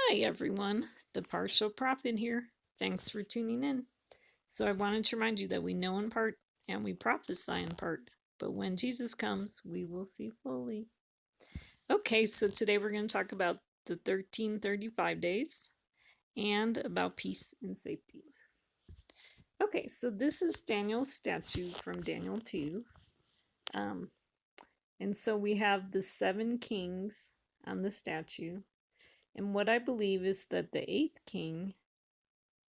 Hi everyone, the Partial Prophet here. Thanks for tuning in. So I wanted to remind you that we know in part and we prophesy in part, but when Jesus comes, we will see fully. Okay, so today we're going to talk about the 1335 days and about peace and safety. Okay, so this is Daniel's statue from Daniel 2. And so we have the 7 kings on the statue. And what I believe is that the 8th king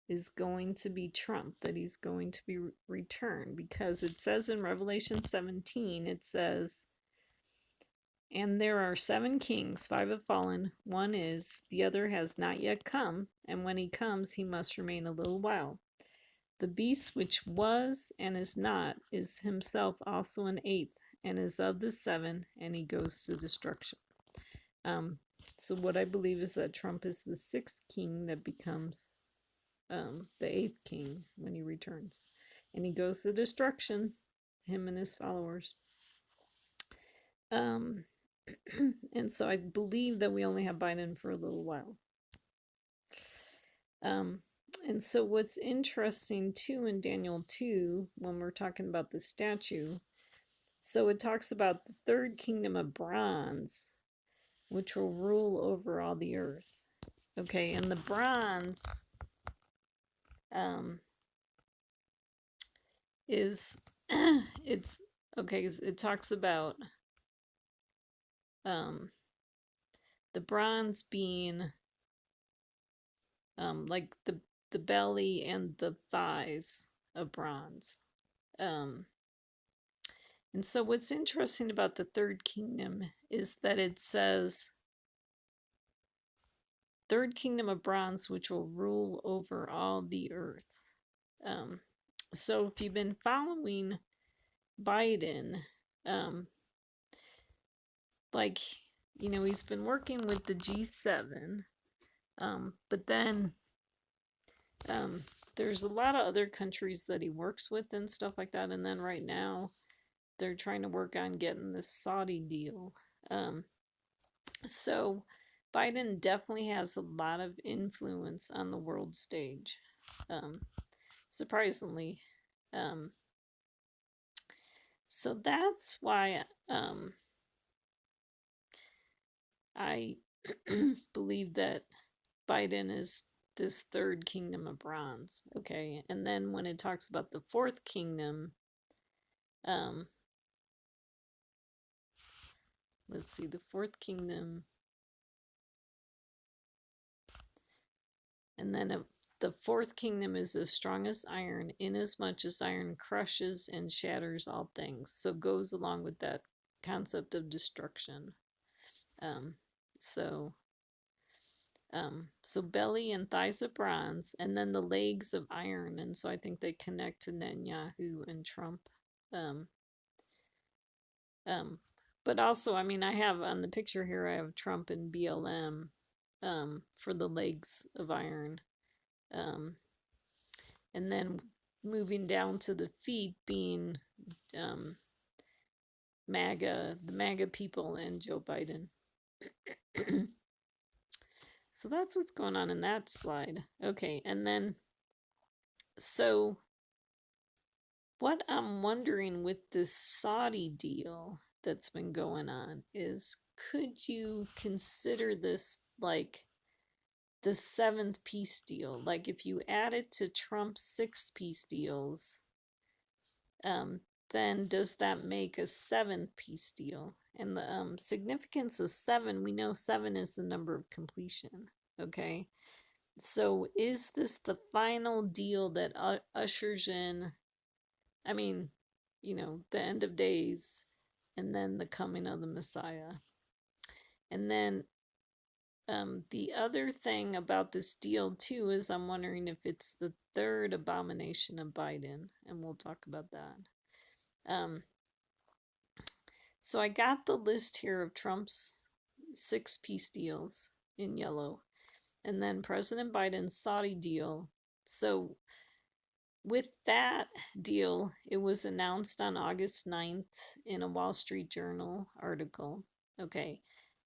is going to be Trump, that he's going to be returned, because it says in Revelation 17, it says, and there are 7 kings, 5 have fallen, one is, the other has not yet come, and when he comes, he must remain a little while. The beast which was and is not is himself also an 8th, and is of the 7, and he goes to destruction. So what I believe is that Trump is the 6th king that becomes the 8th king when he returns. And he goes to destruction, him and his followers. And so I believe that we only have Biden for a little while. And so what's interesting too in Daniel 2, when we're talking about the statue, so it talks about the 3rd kingdom of bronze, which will rule over all the earth. Okay, and the bronze is it's okay, it talks about the bronze being like the belly and the thighs of bronze. And so what's interesting about the 3rd kingdom is that it says 3rd kingdom of bronze, which will rule over all the earth. So if you've been following Biden, like, you know, he's been working with the G7, but then there's a lot of other countries that he works with and stuff like that. And then right now they're trying to work on getting this Saudi deal. So Biden definitely has a lot of influence on the world stage, surprisingly. So that's why I believe that Biden is this 3rd kingdom of bronze. Okay, and then when it talks about the 4th kingdom, let's see, the 4th kingdom, and then the 4th kingdom is as strong as iron, inasmuch as iron crushes and shatters all things. So goes along with that concept of destruction. So belly and thighs of bronze, and then the legs of iron, and so I think they connect to Netanyahu and Trump. But also, I mean, I have on the picture here, I have Trump and BLM for the legs of iron. And then moving down to the feet being MAGA, the MAGA people, and Joe Biden. So that's what's going on in that slide. Okay, and then, so what I'm wondering with this Saudi deal that's been going on is, could you consider this like the 7th peace deal? Like if you add it to Trump's 6 peace deals, then does that make a 7th peace deal? And the significance of 7, we know 7 is the number of completion. Okay, so is this the final deal that ushers in, I mean, you know, the end of days and then the coming of the Messiah? And then the other thing about this deal too is I'm wondering if it's the 3rd abomination of Biden, and we'll talk about that. So I got the list here of Trump's 6 peace deals in yellow, and then President Biden's Saudi deal. So with that deal, it was announced on August 9th in a Wall Street Journal article. Okay,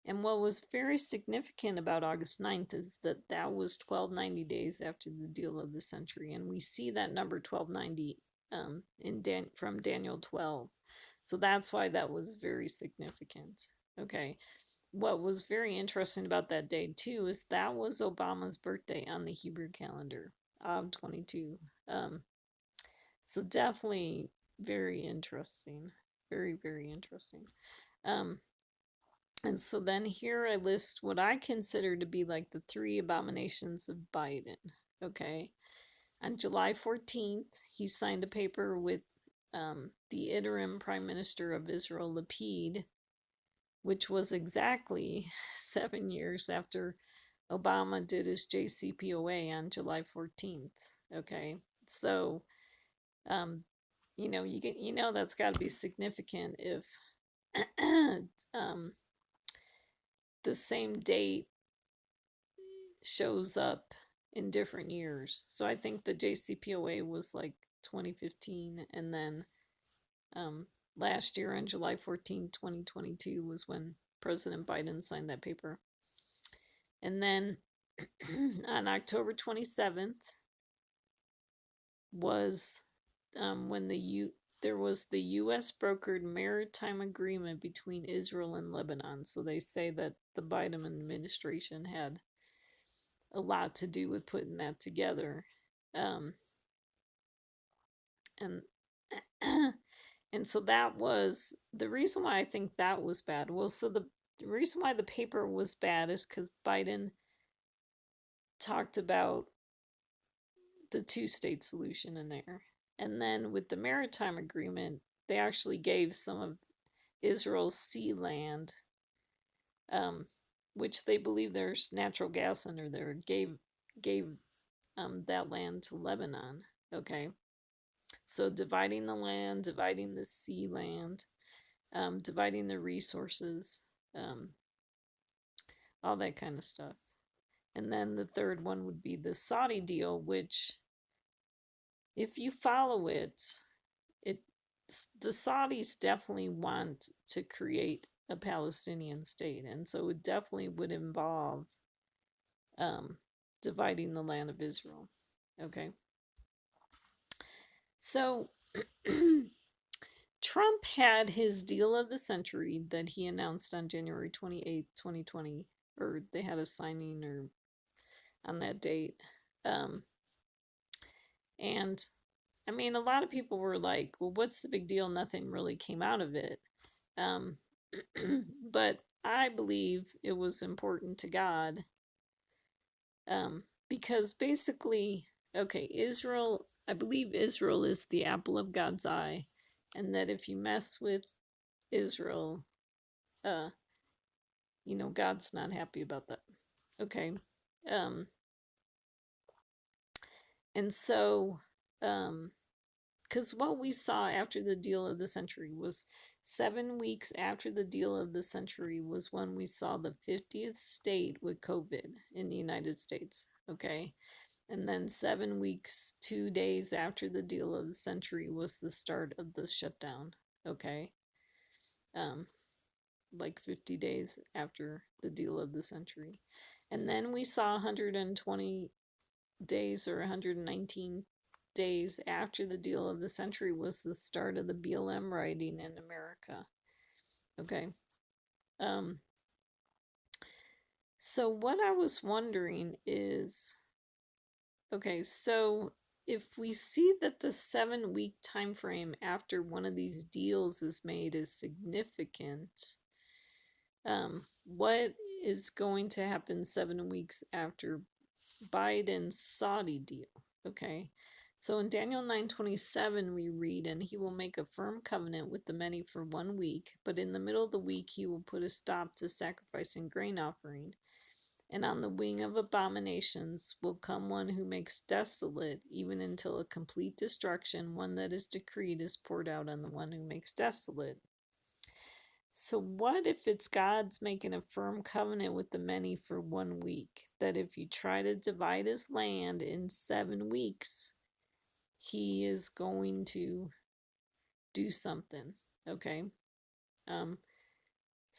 And what was very significant about August 9th is that that was 1290 days after the deal of the century. And we see that number 1290 from Daniel 12. So that's why that was very significant. Okay. What was very interesting about that day too is that was Obama's birthday on the Hebrew calendar of 22. So definitely very interesting. Very, very interesting. And so then here I list what I consider to be like the three abominations of Biden. Okay. On July 14th, he signed a paper with the interim Prime Minister of Israel, Lapid, which was exactly 7 years after Obama did his JCPOA on July 14th. Okay. So, you know that's got to be significant if the same date shows up in different years. So I think the JCPOA was like 2015, and then last year on July 14, 2022 was when President Biden signed that paper. And then on October 27th was when there was the U.S. brokered maritime agreement between Israel and Lebanon. So they say that the Biden administration had a lot to do with putting that together. And and so that was the reason why I think that was bad. Well, so the reason why the paper was bad is because Biden talked about the two-state solution in there. And then with the maritime agreement, they actually gave some of Israel's sea land, which they believe there's natural gas under there, gave that land to Lebanon. Okay. So dividing the land, dividing the sea land, dividing the resources, all that kind of stuff. And then the third one would be the Saudi deal, which, if you follow it, the Saudis definitely want to create a Palestinian state, and so it definitely would involve dividing the land of Israel. Okay. So Trump had his deal of the century that he announced on January 28th, 2020, or they had a signing or on that date. And I mean, a lot of people were like, well, what's the big deal? Nothing really came out of it. But I believe it was important to God, because basically, okay, I believe Israel is the apple of God's eye, and that if you mess with Israel, God's not happy about that. Okay. And so, because what we saw after the deal of the century was 7 weeks after the deal of the century was when we saw the 50th state with COVID in the United States. Okay. And then 7 weeks, 2 days after the deal of the century was the start of the shutdown. Okay. Like 50 days after the deal of the century. And then we saw 120 days or 119 days after the deal of the century was the start of the BLM rioting in America. Okay. So what I was wondering is, okay, so if we see that the 7-week time frame after one of these deals is made is significant, what is going to happen 7 weeks after Biden's Saudi deal? Okay. So in Daniel 9:27 we read, and he will make a firm covenant with the many for 1 week, but in the middle of the week he will put a stop to sacrifice and grain offering. And on the wing of abominations will come one who makes desolate, even until a complete destruction, one that is decreed, is poured out on the one who makes desolate. So what if it's God's making a firm covenant with the many for 1 week, that if you try to divide his land in 7 weeks, he is going to do something? Okay.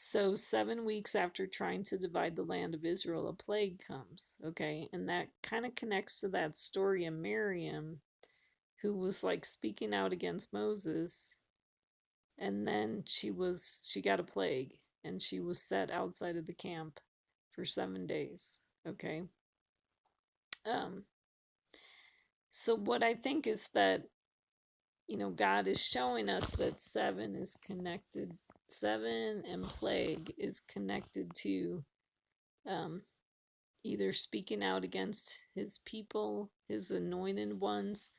So 7 weeks after trying to divide the land of Israel, a plague comes. Okay, and that kind of connects to that story of Miriam, who was like speaking out against Moses, and then she got a plague, and she was set outside of the camp for 7 days. Okay. Um, so what I think is that, God is showing us that seven and plague is connected to um, either speaking out against his people, his anointed ones,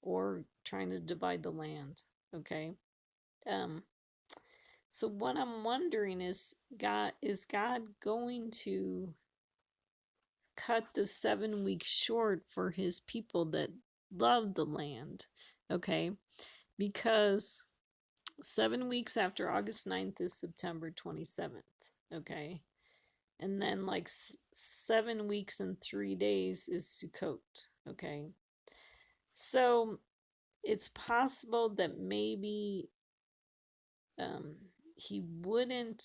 or trying to divide the land. Okay. Um, so what I'm wondering is God going to cut the 7 weeks short for his people that love the land? Okay. Because 7 weeks after August 9th is September 27th. Okay. And then like 7 weeks and 3 days is Sukkot. Okay. So it's possible that maybe he wouldn't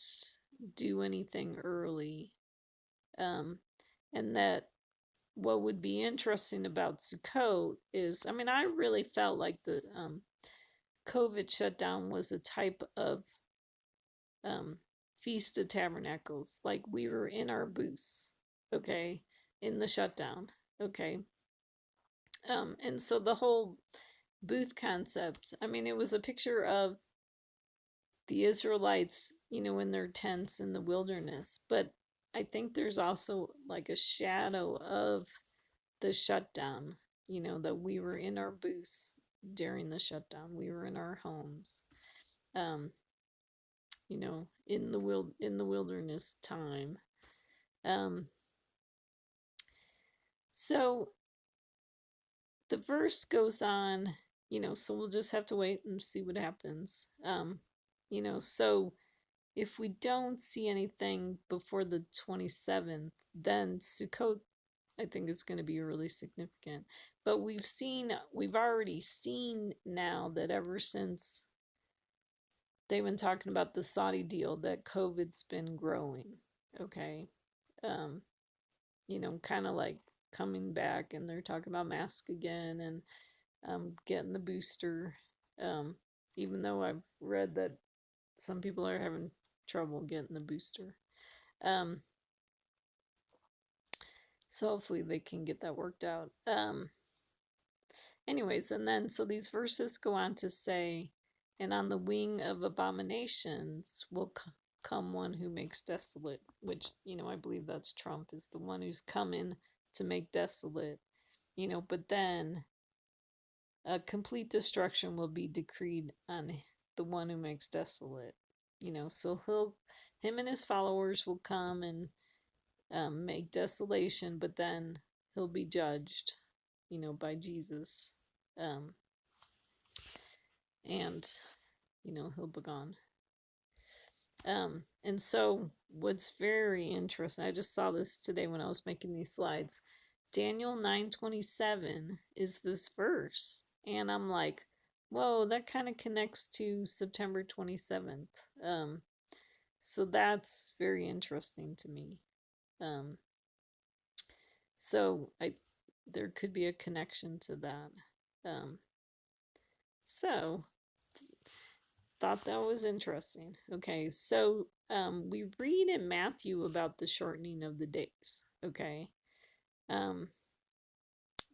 do anything early. And that what would be interesting about Sukkot is, I mean, I really felt like the COVID shutdown was a type of Feast of Tabernacles. Like we were in our booths, okay, in the shutdown, okay. And so the whole booth concept, I mean, it was a picture of the Israelites, in their tents in the wilderness. But I think there's also like a shadow of the shutdown, that we were in our booths during the shutdown. We were in our homes, in the wilderness time. So the verse goes on, so we'll just have to wait and see what happens. So if we don't see anything before the 27th, then Sukkot, I think, is going to be really significant. But we've already seen now that ever since they've been talking about the Saudi deal, that COVID's been growing. Okay. Kind of like coming back, and they're talking about masks again, and getting the booster. Even though I've read that some people are having trouble getting the booster. So hopefully they can get that worked out. Anyways, and then so these verses go on to say, and on the wing of abominations will come one who makes desolate, which, I believe that's Trump, is the one who's coming to make desolate, but then a complete destruction will be decreed on the one who makes desolate. So him and his followers will come and make desolation, but then he'll be judged, by Jesus, and he'll be gone. And so what's very interesting, I just saw this today when I was making these slides. Daniel 9:27 is this verse, and I'm like, whoa, that kind of connects to September 27th. So that's very interesting to me. So there could be a connection to that. So thought that was interesting. Okay, so we read in Matthew about the shortening of the days. Okay.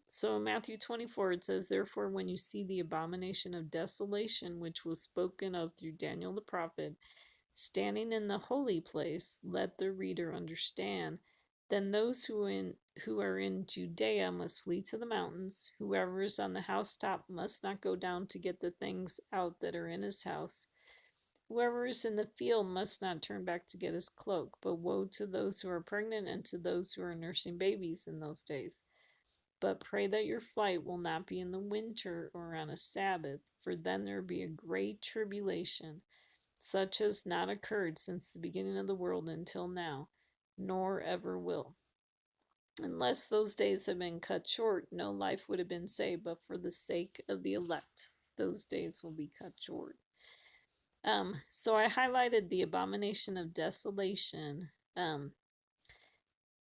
So in Matthew 24 it says, therefore when you see the abomination of desolation which was spoken of through Daniel the prophet standing in the holy place, let the reader understand. Then those who are in Judea must flee to the mountains. Whoever is on the housetop must not go down to get the things out that are in his house. Whoever is in the field must not turn back to get his cloak. But woe to those who are pregnant and to those who are nursing babies in those days. But pray that your flight will not be in the winter or on a Sabbath, for then there will be a great tribulation, such as not occurred since the beginning of the world until now, nor ever will. Unless those days had been cut short, no life would have been saved, but for the sake of the elect, those days will be cut short. So I highlighted the abomination of desolation.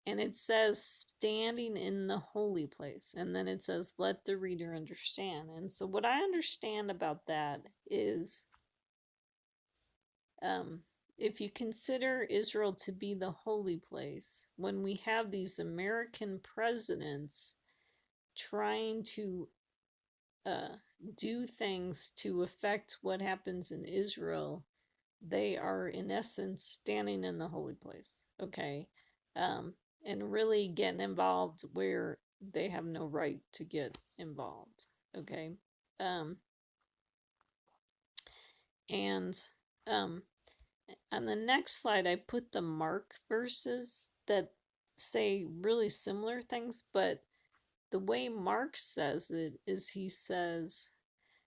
And it says standing in the holy place. And then it says, let the reader understand. And so what I understand about that is, if you consider Israel to be the holy place, when we have these American presidents trying to do things to affect what happens in Israel, they are in essence standing in the holy place, okay? And really getting involved where they have no right to get involved, okay? And on the next slide, I put the Mark verses that say really similar things, but the way Mark says it is he says,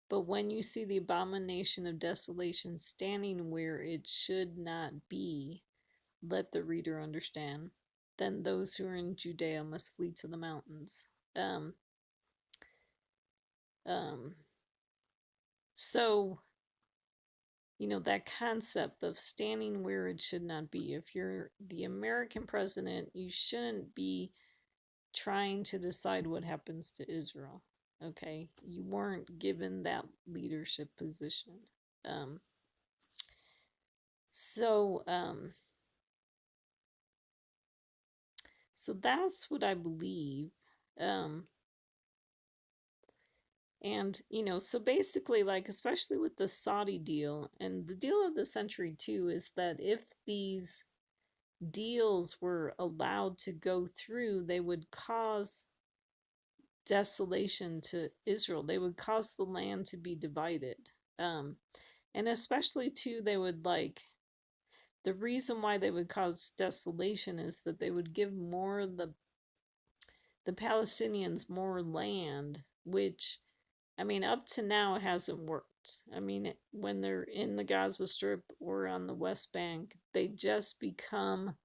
but when you see the abomination of desolation standing where it should not be, let the reader understand. Then those who are in Judea must flee to the mountains. So, that concept of standing where it should not be. If you're the American president, you shouldn't be trying to decide what happens to Israel. Okay, you weren't given that leadership position. So that's what I believe. And so basically, like, especially with the Saudi deal, and the deal of the century too, is that if these deals were allowed to go through, they would cause desolation to Israel. They would cause the land to be divided. And especially too, they would the reason why they would cause desolation is that they would give more the Palestinians more land, which, I mean, up to now it hasn't worked. I mean, when they're in the Gaza Strip or on the West Bank, they just become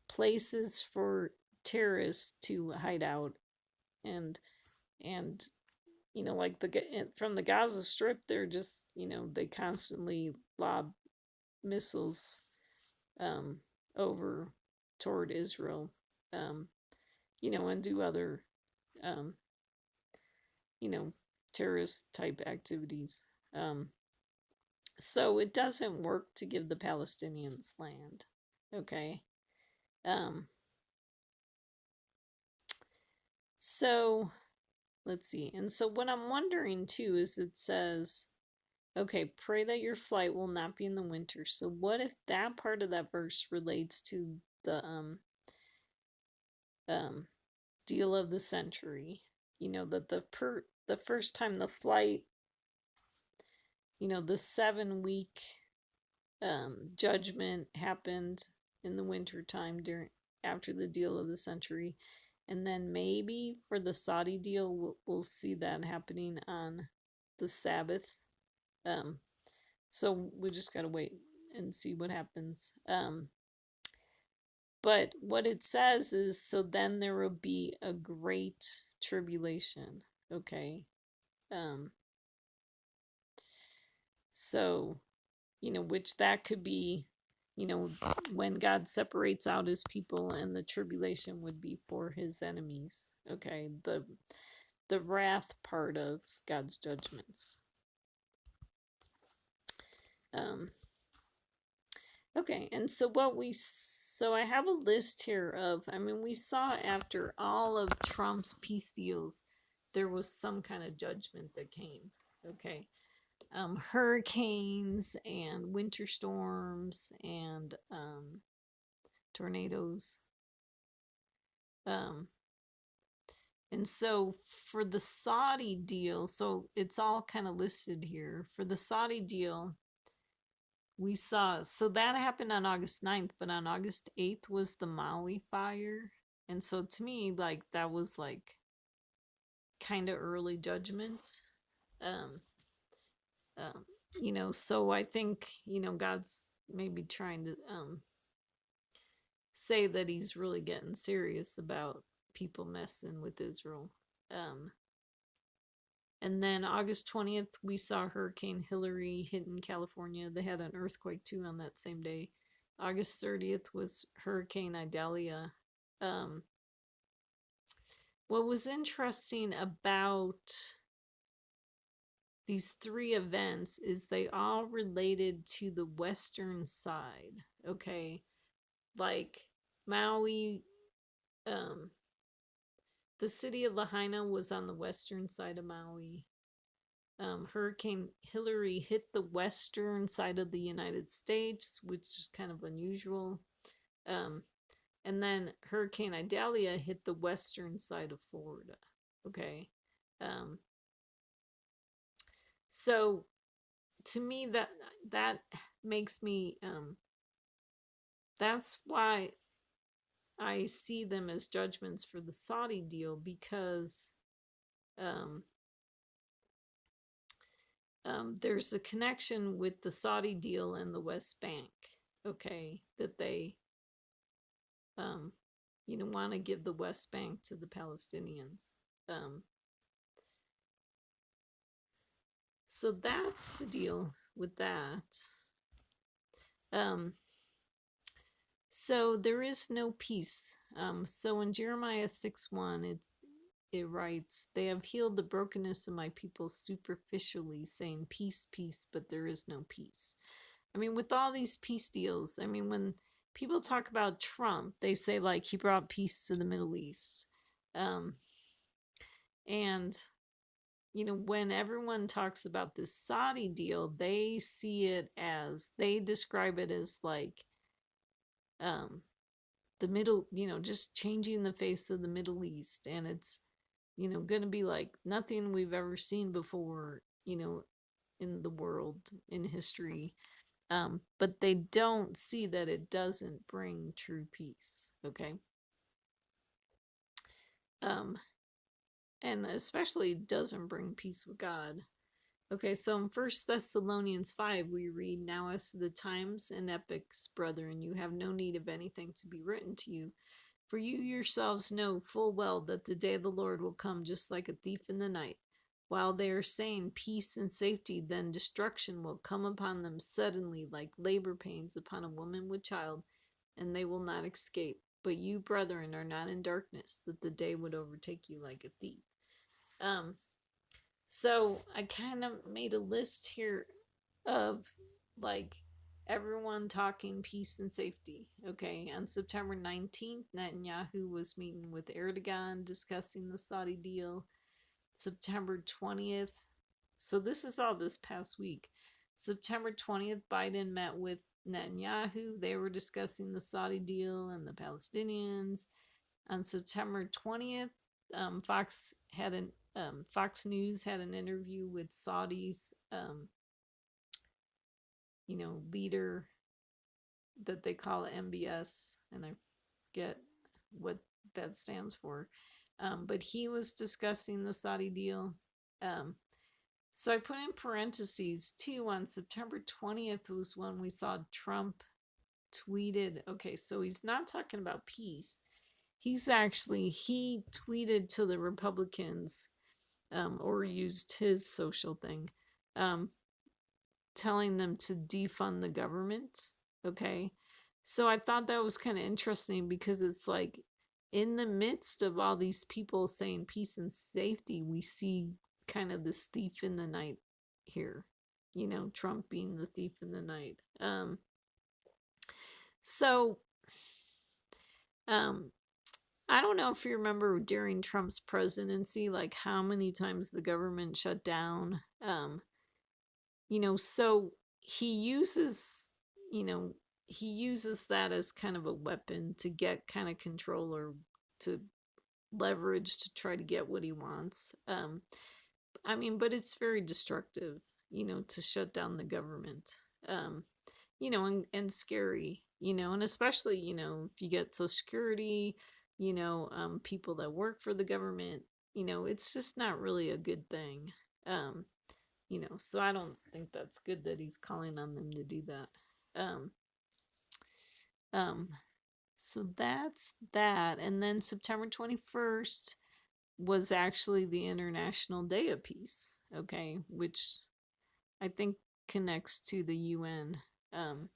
places for terrorists to hide out, and like from the Gaza Strip, they're just they constantly lob missiles over toward Israel, and do other um, terrorist type activities. So it doesn't work to give the Palestinians land. Okay. So let's see. And so what I'm wondering too is it says, okay, pray that your flight will not be in the winter. So what if that part of that verse relates to the deal of the century? That the first time the flight, the 7-week judgment happened in the winter time after the deal of the century, and then maybe for the Saudi deal we'll see that happening on the Sabbath. So we just gotta wait and see what happens. But what it says is, so then there will be a great tribulation. Okay. So, which that could be, when God separates out his people, and the tribulation would be for his enemies. Okay. The wrath part of God's judgments. Okay, and so I have a list here of, I mean, we saw after all of Trump's peace deals, there was some kind of judgment that came. Okay. Hurricanes and winter storms and tornadoes. And so for the Saudi deal, so it's all kind of listed here. For the Saudi deal, we saw, so that happened on August 9th, but on August 8th was the Maui fire. And so to me, like, that was like kind of early judgment. So I think, God's maybe trying to say that he's really getting serious about people messing with Israel. And then August 20th, we saw Hurricane Hillary hitting California. They had an earthquake too on that same day. August 30th was Hurricane Idalia. What was interesting about these three events is they all related to the western side. Okay. Like Maui, the city of Lahaina was on the western side of Maui. Hurricane Hillary hit the western side of the United States, which is kind of unusual. And then Hurricane Idalia hit the western side of Florida. Okay. So to me, that makes me that's why I see them as judgments for the Saudi deal, because there's a connection with the Saudi deal and the West Bank. Okay, that they want to give the West Bank to the Palestinians. So that's the deal with that. So there is no peace. So in Jeremiah 6:1, it writes, "They have healed the brokenness of my people superficially, saying peace, peace, but there is no peace." I mean, with all these peace deals, I mean, when people talk about Trump, they say like he brought peace to the Middle East. And when everyone talks about this Saudi deal, they describe it as like the middle, just changing the face of the Middle East, and it's going to be like nothing we've ever seen before, in the world, in history. But they don't see that it doesn't bring true peace. Okay. And especially doesn't bring peace with God. Okay, so in 1 Thessalonians 5, we read, "Now as to the times and epochs, brethren, you have no need of anything to be written to you, for you yourselves know full well that the day of the Lord will come just like a thief in the night. While they are saying peace and safety, then destruction will come upon them suddenly like labor pains upon a woman with child, and they will not escape. But you, brethren, are not in darkness, that the day would overtake you like a thief." So I kind of made a list here of like everyone talking peace and safety. Okay, on September 19th, Netanyahu was meeting with Erdogan discussing the Saudi deal. September 20th, so this is all this past week. September 20th, Biden met with Netanyahu. They were discussing the Saudi deal and the Palestinians. On September 20th, Fox News had an interview with Saudi's leader that they call MBS, and I forget what that stands for. But he was discussing the Saudi deal. So I put in parentheses too, on September 20th was when we saw Trump tweeted. Okay, so he's not talking about peace. He tweeted to the Republicans, or used his social thing, telling them to defund the government. Okay. So I thought that was kind of interesting, because it's like in the midst of all these people saying peace and safety, we see kind of this thief in the night here, Trump being the thief in the night. So I don't know if you remember during Trump's presidency, like how many times the government shut down. So he uses, that as kind of a weapon to get kind of control, or to leverage to try to get what he wants. But it's very destructive, to shut down the government. And scary, and especially, if you get Social Security, people that work for the government, it's just not really a good thing. So I don't think that's good that he's calling on them to do that. So that's that. And then September 21st, was actually the International Day of Peace, okay, which I think connects to the UN. Um,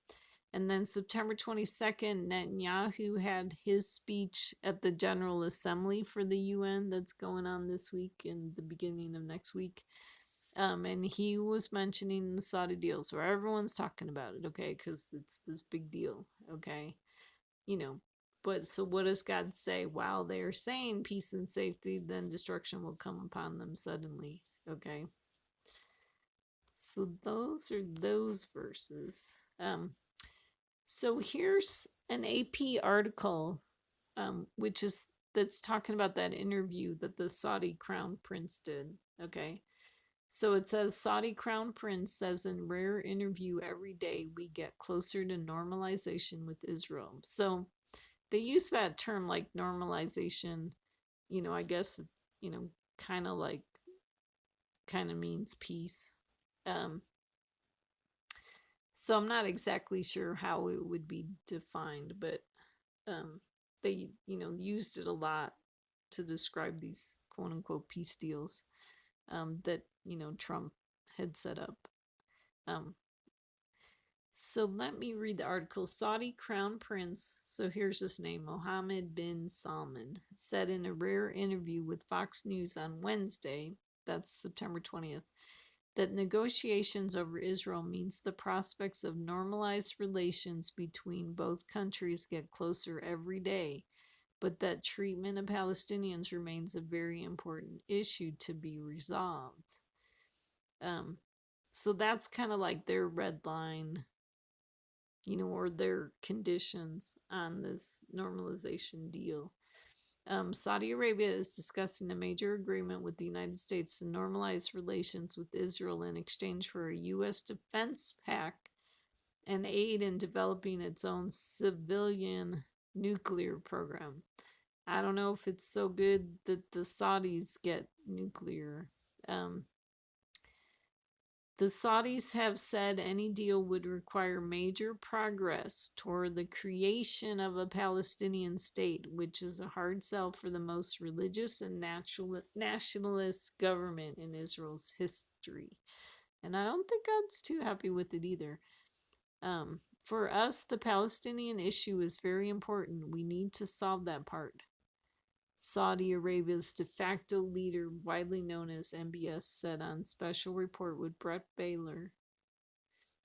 and then September 22nd, Netanyahu had his speech at the General Assembly for the UN that's going on this week and the beginning of next week. And he was mentioning the Saudi deal, so everyone's talking about it, okay, because it's this big deal, okay, you know. But so what does God say? While they are saying peace and safety, then destruction will come upon them suddenly, okay. So those are those verses. So here's an AP article, which is that's talking about that interview that the Saudi crown prince did, okay. So it says Saudi crown prince says in rare interview every day we get closer to normalization with Israel. So they use that term like normalization, I guess, you know, kind of like kind of means peace. Um so I'm not exactly sure how it would be defined, but they, used it a lot to describe these quote unquote peace deals that, Trump had set up. Um, so let me read the article. Saudi Crown Prince, so here's his name, Mohammed bin Salman, said in a rare interview with Fox News on Wednesday, that's September 20th, that negotiations over Israel means the prospects of normalized relations between both countries get closer every day, but that treatment of Palestinians remains a very important issue to be resolved. So that's kind of like their red line, or their conditions on this normalization deal. Saudi Arabia is discussing a major agreement with the United States to normalize relations with Israel in exchange for a U.S. defense pact and aid in developing its own civilian nuclear program. I don't know if it's so good that the Saudis get nuclear. The Saudis have said any deal would require major progress toward the creation of a Palestinian state, which is a hard sell for the most religious and nationalist government in Israel's history. And I don't think God's too happy with it either. For us, the Palestinian issue is very important. We need to solve that part. Saudi Arabia's de facto leader, widely known as MBS, said on Special Report with Brett Baylor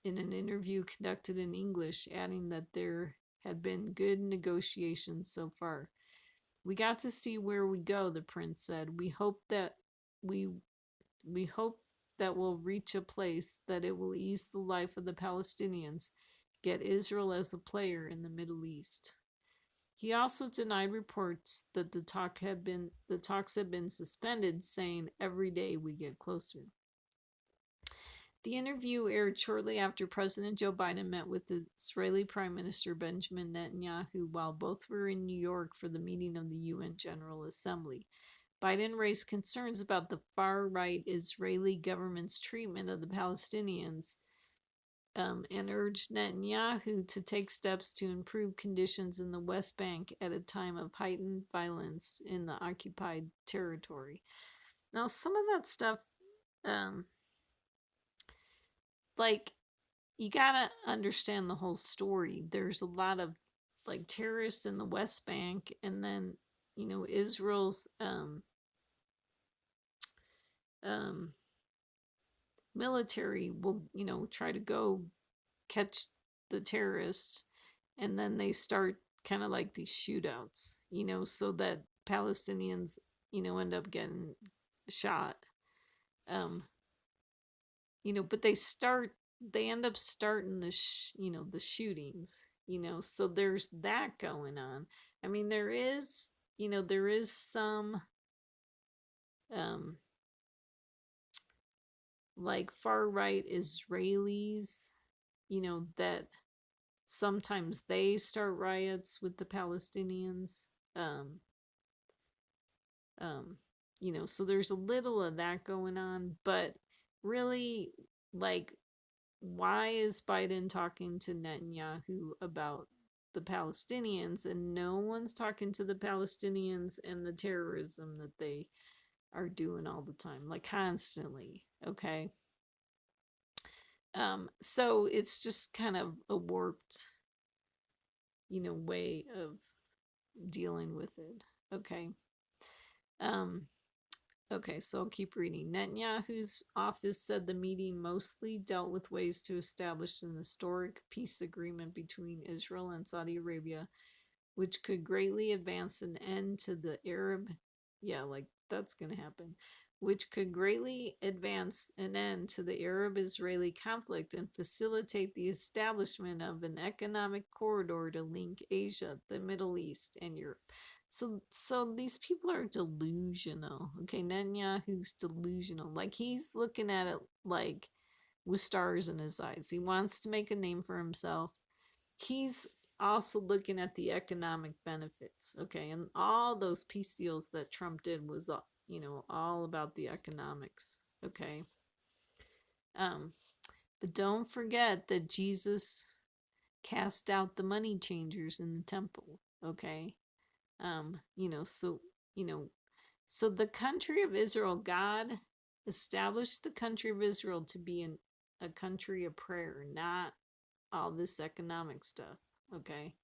in an interview conducted in English, adding that there had been good negotiations so far. We got to see where we go, the prince said. We hope that we'll reach a place that it will ease the life of the Palestinians, get Israel as a player in the Middle East. He also denied reports that the talks had been suspended, saying every day we get closer. The interview aired shortly after President Joe Biden met with the Israeli Prime Minister Benjamin Netanyahu while both were in New York for the meeting of the UN General Assembly. Biden raised concerns about the far-right Israeli government's treatment of the Palestinians, and urged Netanyahu to take steps to improve conditions in the West Bank at a time of heightened violence in the occupied territory. Now, some of that stuff, like, you gotta understand the whole story. There's a lot of, like, terrorists in the West Bank, and then, Israel's, military will, try to go catch the terrorists, and then they start kind of like these shootouts, so that Palestinians, end up getting shot. But they end up starting the shootings, so there's that going on. I mean, there is some like far right Israelis, that sometimes they start riots with the Palestinians. So there's a little of that going on, but really, like, why is Biden talking to Netanyahu about the Palestinians, and no one's talking to the Palestinians and the terrorism that they are doing all the time, like constantly. Okay. So it's just kind of a warped, way of dealing with it. Okay. Um, okay, so I'll keep reading. Netanyahu's office said the meeting mostly dealt with ways to establish an historic peace agreement between Israel and Saudi Arabia, which could greatly advance an end to the Arab, yeah, like that's going to happen, which could greatly advance an end to the Arab-Israeli conflict and facilitate the establishment of an economic corridor to link Asia, the Middle East, and Europe. So these people are delusional. Okay, Netanyahu's delusional. Like he's looking at it like with stars in his eyes. He wants to make a name for himself. He's also looking at the economic benefits. Okay, and all those peace deals that Trump did was all about the economics. Okay. But don't forget that Jesus cast out the money changers in the temple. Okay. So so the country of Israel, God established the country of Israel to be a country of prayer, not all this economic stuff. Okay.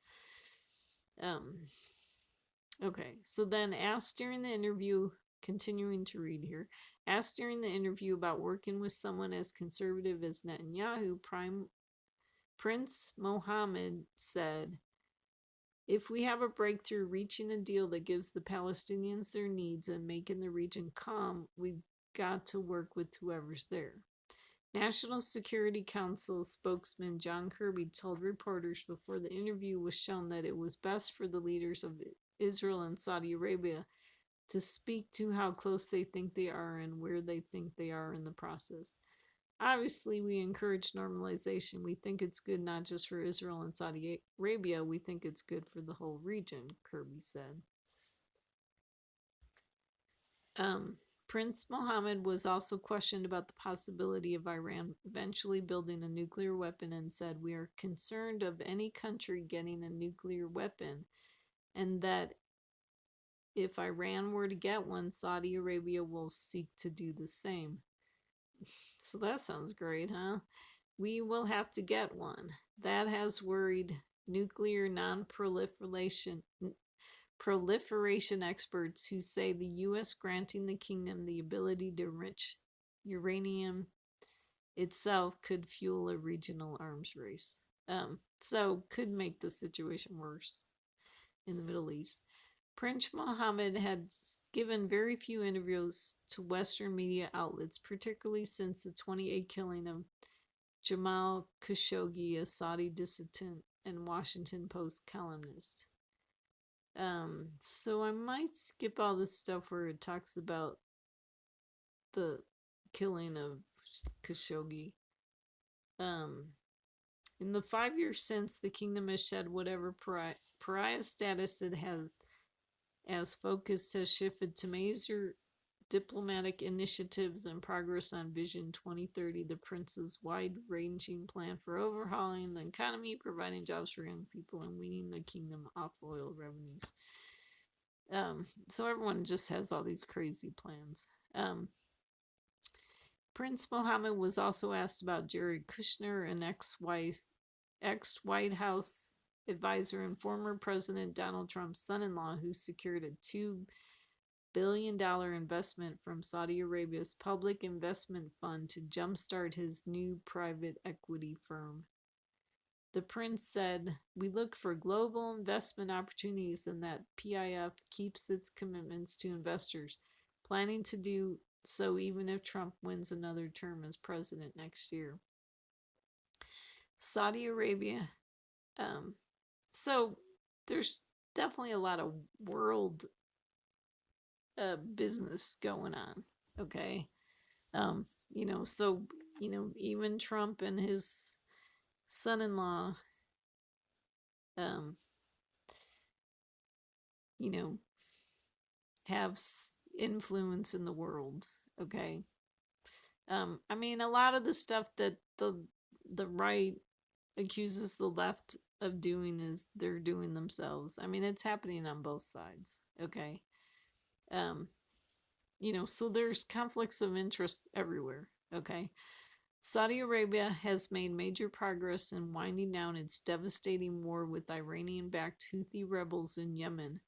Okay, so then asked during the interview, continuing to read here, asked during the interview about working with someone as conservative as Netanyahu, Prince Mohammed said, if we have a breakthrough reaching a deal that gives the Palestinians their needs and making the region calm, we've got to work with whoever's there. National Security Council spokesman John Kirby told reporters before the interview was shown that it was best for the leaders of Israel and Saudi Arabia to speak to how close they think they are and where they think they are in the process. Obviously, we encourage normalization. We think it's good not just for Israel and Saudi Arabia, we think it's good for the whole region, Kirby said. Prince Mohammed was also questioned about the possibility of Iran eventually building a nuclear weapon and said, we are concerned of any country getting a nuclear weapon, and that if Iran were to get one, Saudi Arabia will seek to do the same. So that sounds great, huh? We will have to get one. That has worried nuclear non-proliferation experts who say the U.S. granting the kingdom the ability to enrich uranium itself could fuel a regional arms race. So could make the situation worse in the Middle East. Prince Mohammed had given very few interviews to Western media outlets, particularly since the 28 killing of Jamal Khashoggi, a Saudi dissident and Washington Post columnist. So I might skip all this stuff where it talks about the killing of Khashoggi. In the 5 years since, the kingdom has shed whatever pariah status it has, as focus has shifted to major diplomatic initiatives and progress on Vision 2030, the prince's wide-ranging plan for overhauling the economy, providing jobs for young people, and weaning the kingdom off oil revenues. So everyone just has all these crazy plans. Prince Mohammed was also asked about Jared Kushner, an ex-White House advisor and former President Donald Trump's son-in-law, who secured a $2 billion investment from Saudi Arabia's public investment fund to jumpstart his new private equity firm. The prince said, we look for global investment opportunities and that PIF keeps its commitments to investors, planning to do so even if Trump wins another term as president next year. Saudi Arabia. So there's definitely a lot of world business going on. Okay. So even Trump and his son-in-law have influence in the world. Okay. I mean, a lot of the stuff that the right accuses the left of doing is they're doing themselves. I mean, it's happening on both sides. Okay. Um, so there's conflicts of interest everywhere. Okay. Saudi Arabia has made major progress in winding down its devastating war with Iranian backed Houthi rebels in Yemen,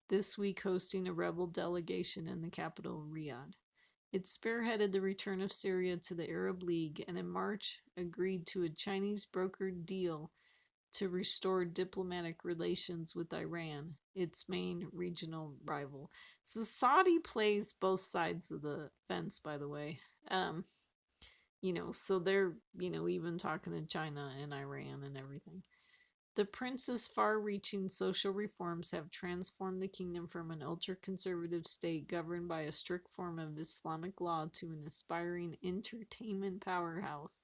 this week hosting a rebel delegation in the capital, Riyadh. It spearheaded the return of Syria to the Arab League and in March agreed to a Chinese brokered deal to restore diplomatic relations with Iran, its main regional rival. So Saudi plays both sides of the fence, by the way. So they're, even talking to China and Iran and everything. The prince's far reaching social reforms have transformed the kingdom from an ultra conservative state governed by a strict form of Islamic law to an aspiring entertainment powerhouse,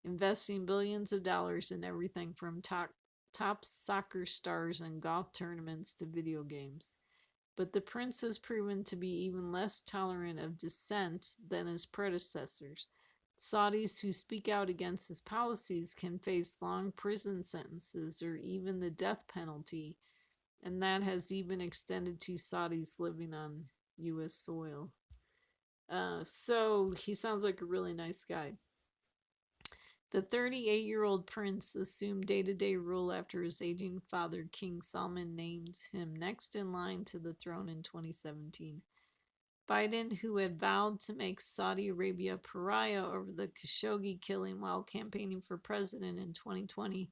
investing billions of dollars in everything from top soccer stars and golf tournaments to video games. But the prince has proven to be even less tolerant of dissent than his predecessors. Saudis who speak out against his policies can face long prison sentences or even the death penalty, and that has even extended to Saudis living on U.S. soil. So he sounds like a really nice guy. The 38-year-old prince assumed day-to-day rule after his aging father, King Salman, named him next in line to the throne in 2017. Biden, who had vowed to make Saudi Arabia a pariah over the Khashoggi killing while campaigning for president in 2020,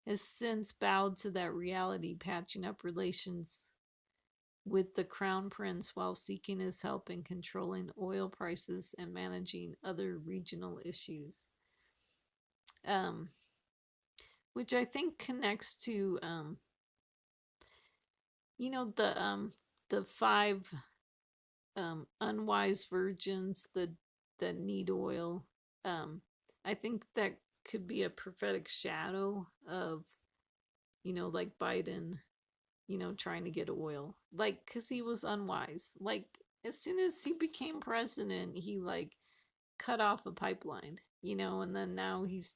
has since bowed to that reality, patching up relations with the crown prince while seeking his help in controlling oil prices and managing other regional issues. Which I think connects to the five unwise virgins that need oil. I think that could be a prophetic shadow of like Biden, trying to get oil, like because he was unwise. Like as soon as he became president, he like cut off a pipeline, and then now he's,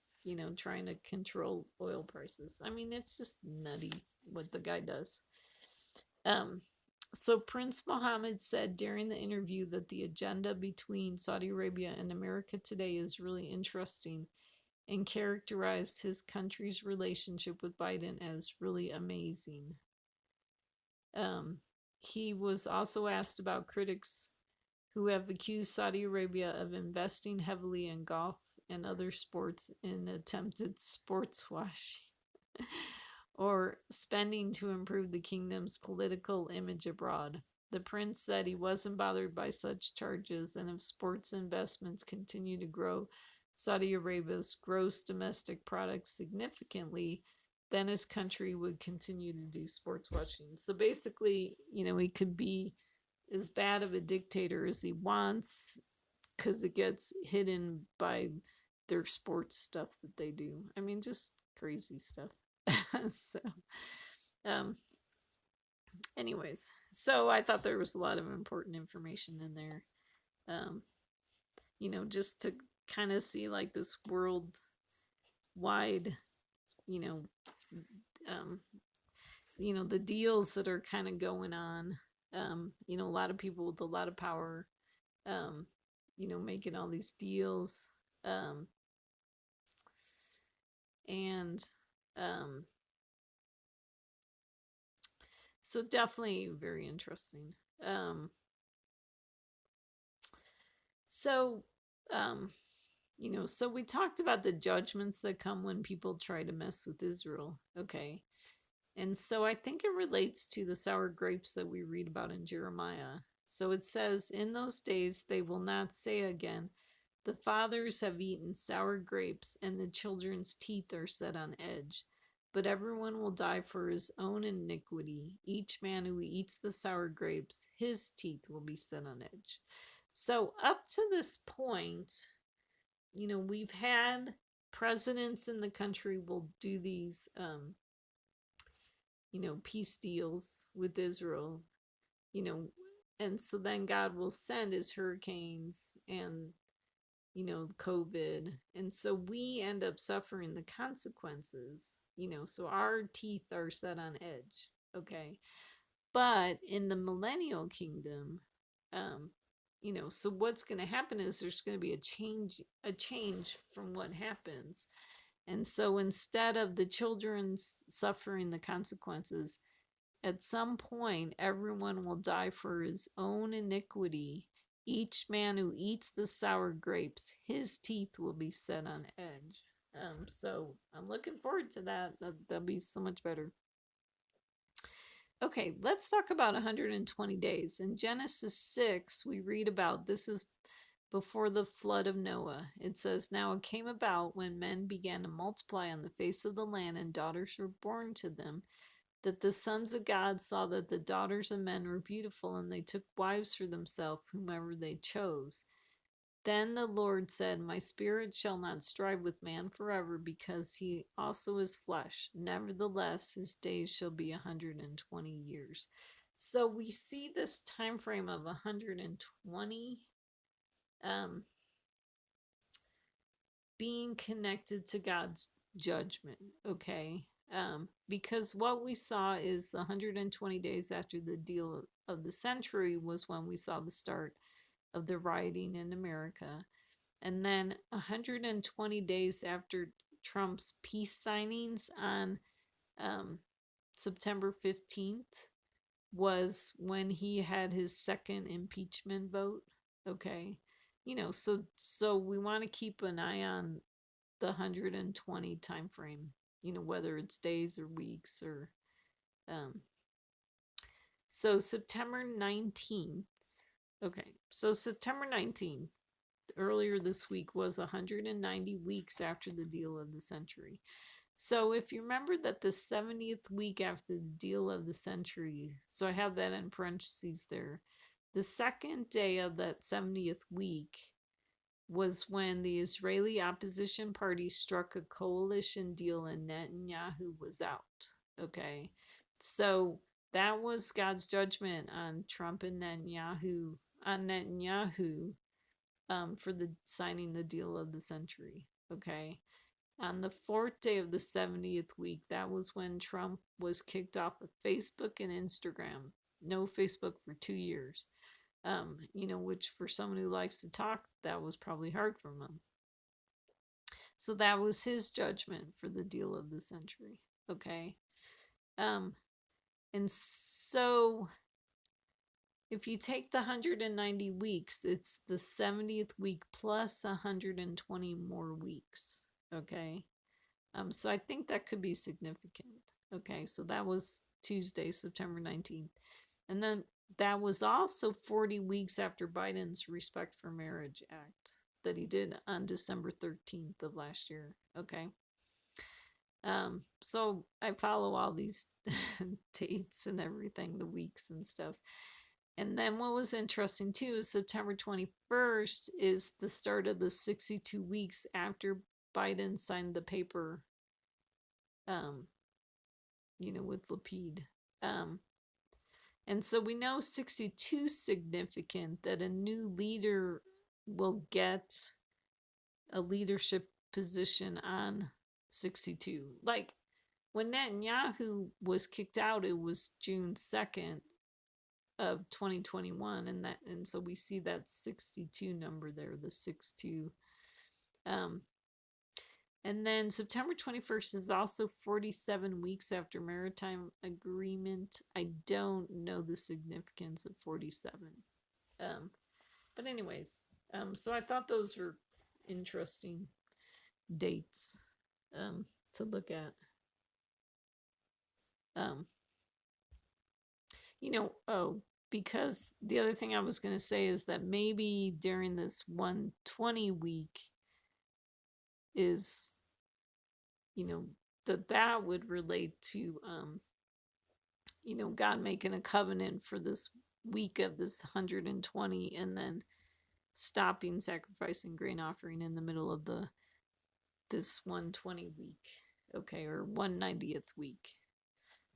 trying to control oil prices. I mean, it's just nutty what the guy does. So Prince Mohammed said during the interview that the agenda between Saudi Arabia and America today is really interesting and characterized his country's relationship with Biden as really amazing. He was also asked about critics who have accused Saudi Arabia of investing heavily in golf and other sports in attempted sports washing or spending to improve the kingdom's political image abroad. The prince said he wasn't bothered by such charges, and if sports investments continue to grow Saudi Arabia's gross domestic product significantly, then his country would continue to do sports watching. So basically, he could be as bad of a dictator as he wants because it gets hidden by their sports stuff that they do. I mean, just crazy stuff. So, anyways, so I thought there was a lot of important information in there. Just to kind of see like this worldwide, you know, the deals that are kind of going on. A lot of people with a lot of power, making all these deals. And so definitely very interesting. So we talked about the judgments that come when people try to mess with Israel. Okay. And so I think it relates to the sour grapes that we read about in Jeremiah. So it says, in those days they will not say again, the fathers have eaten sour grapes and the children's teeth are set on edge. But everyone will die for his own iniquity. Each man who eats the sour grapes, his teeth will be set on edge. So up to this point, we've had presidents in the country will do these, peace deals with Israel, and so then God will send his hurricanes and COVID. And so we end up suffering the consequences, so our teeth are set on edge. Okay. But in the millennial kingdom, um, so what's going to happen is there's going to be a change from what happens. And so instead of the children suffering the consequences, at some point, everyone will die for his own iniquity. Each man who eats the sour grapes, his teeth will be set on edge. So I'm looking forward to that. That'll be so much better. Okay, let's talk about 120 days. In Genesis 6, we read about this is before the flood of Noah. It says, "Now it came about when men began to multiply on the face of the land and daughters were born to them, that the sons of God saw that the daughters of men were beautiful, and they took wives for themselves, whomever they chose. Then the Lord said, My spirit shall not strive with man forever, because he also is flesh. Nevertheless, his days shall be 120 years." So we see this time frame of 120 um, being connected to God's judgment, okay? Because what we saw is 120 days after the deal of the century was when we saw the start of the rioting in America. And then 120 days after Trump's peace signings on September 15th was when he had his second impeachment vote. Okay. So we want to keep an eye on the 120 time frame, whether it's days or weeks or um so September 19th. Okay. So September 19th, earlier this week, was 190 weeks after the deal of the century. So if you remember that the 70th week after the deal of the century, so I have that in parentheses there, the second day of that 70th week was when the Israeli opposition party struck a coalition deal and Netanyahu was out. Okay. So that was God's judgment on Trump and Netanyahu, for the signing the deal of the century. Okay. On the fourth day of the 70th week, that was when Trump was kicked off of Facebook and Instagram. No Facebook for 2 years. Which for someone who likes to talk, that was probably hard for him. So that was his judgment for the deal of the century. Okay. And so if you take the 190 weeks, it's the 70th week plus 120 more weeks. Okay. So I think that could be significant. Okay, so that was Tuesday, September 19th. And then that was also 40 weeks after Biden's Respect for Marriage Act that he did on December 13th of last year. Okay. So I follow all these dates and everything, the weeks and stuff. And then what was interesting too is September 21st is the start of the 62 weeks after Biden signed the paper, with Lapid. And so we know 62 significant, that a new leader will get a leadership position on 62. Like when Netanyahu was kicked out, it was June 2nd of 2021, and so we see that 62 number there, the 62. And then September 21st is also 47 weeks after maritime agreement. I don't know the significance of 47. But anyways, so I thought those were interesting dates to look at. Because the other thing I was going to say is that maybe during this 120 week is, that would relate to, God making a covenant for this week of this 120 and then stopping sacrificing grain offering in the middle of this 120 week. Okay, or 190th week.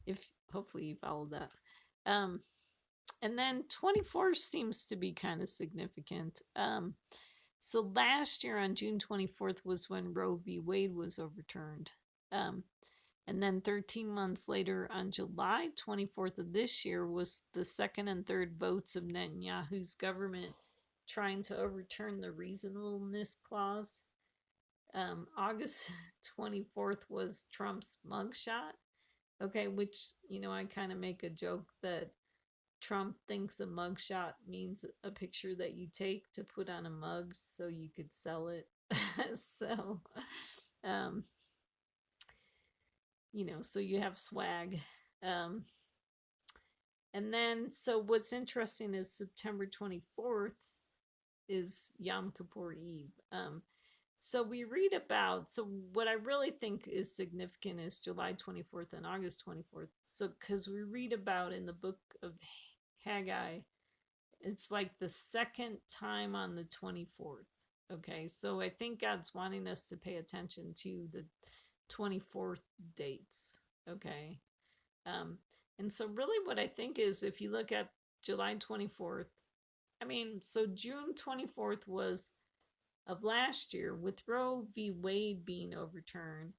If hopefully you followed that. And then 24 seems to be kind of significant. So last year on June 24th was when Roe v. Wade was overturned. And then 13 months later, on July 24th of this year, was the second and third votes of Netanyahu's government trying to overturn the reasonableness clause. August 24th was Trump's mugshot. Okay, which, I kind of make a joke that Trump thinks a mugshot means a picture that you take to put on a mug so you could sell it. So, so you have swag. And then, so what's interesting is September 24th is Yom Kippur Eve. So we read about, so what I really think is significant is July 24th and August 24th. So, because we read about in the book of Haggai, it's like the second time on the 24th. Okay, so I think God's wanting us to pay attention to the 24th dates. Okay, and so really what I think is if you look at July 24th, so June 24th was of last year, with Roe v. Wade being overturned,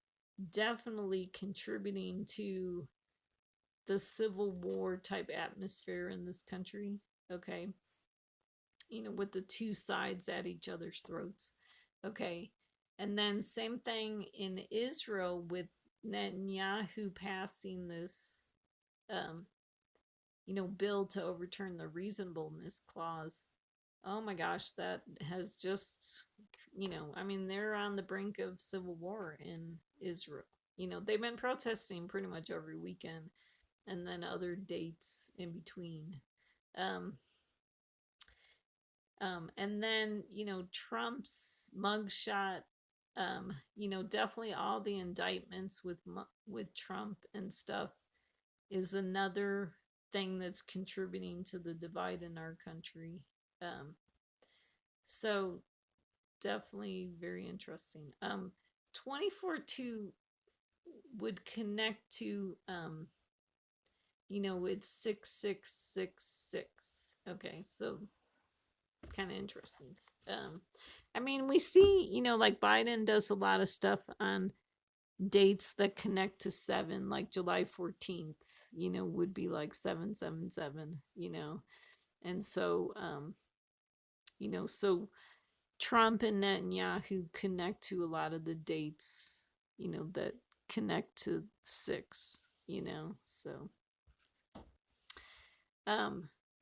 definitely contributing to the Civil War type atmosphere in this country. Okay, with the two sides at each other's throats. Okay, and then same thing in Israel with Netanyahu passing this bill to overturn the reasonableness clause. Oh my gosh, that has just, they're on the brink of civil war in Israel. They've been protesting pretty much every weekend, and then other dates in between. And then, Trump's mugshot, definitely all the indictments with Trump and stuff is another thing that's contributing to the divide in our country. So definitely very interesting. 24/2 would connect to it's 6666. Okay, so kind of interesting. We see, like Biden does a lot of stuff on dates that connect to 7, like July 14th, would be like 777, and so so Trump and Netanyahu connect to a lot of the dates, that connect to 6, so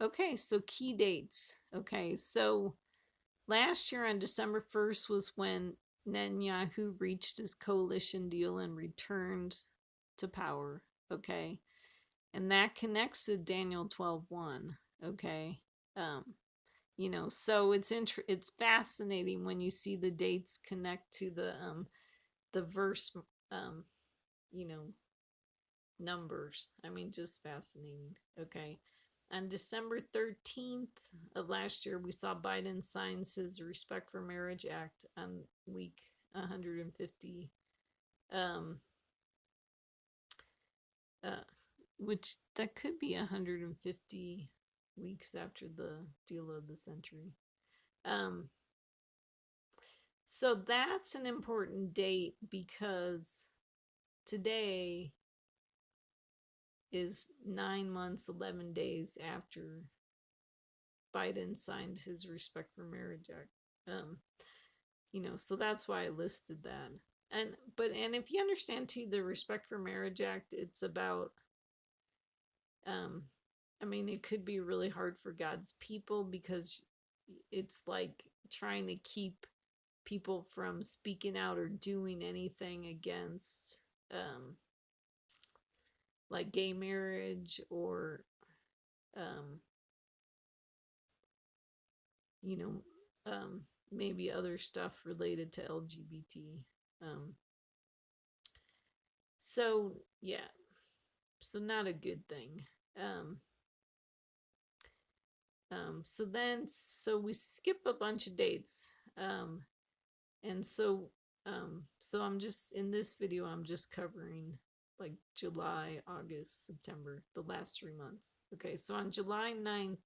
okay, so key dates. Okay, so last year on December 1st was when Netanyahu reached his coalition deal and returned to power. Okay, and that connects to Daniel 12:1. Okay, so it's fascinating when you see the dates connect to the verse numbers. Just fascinating. Okay. On December 13th of last year, we saw Biden signs his Respect for Marriage Act on week 150, which that could be 150 weeks after the deal of the century. So that's an important date because today is 9 months, 11 days after Biden signed his Respect for Marriage Act. So that's why I listed that. And if you understand too, the Respect for Marriage Act, it's about, it could be really hard for God's people because it's like trying to keep people from speaking out or doing anything against, like gay marriage or, maybe other stuff related to LGBT. So yeah, so not a good thing. So we skip a bunch of dates. And so I'm just, in this video, I'm just covering like July, August, September, the last 3 months. Okay, so on July 9th,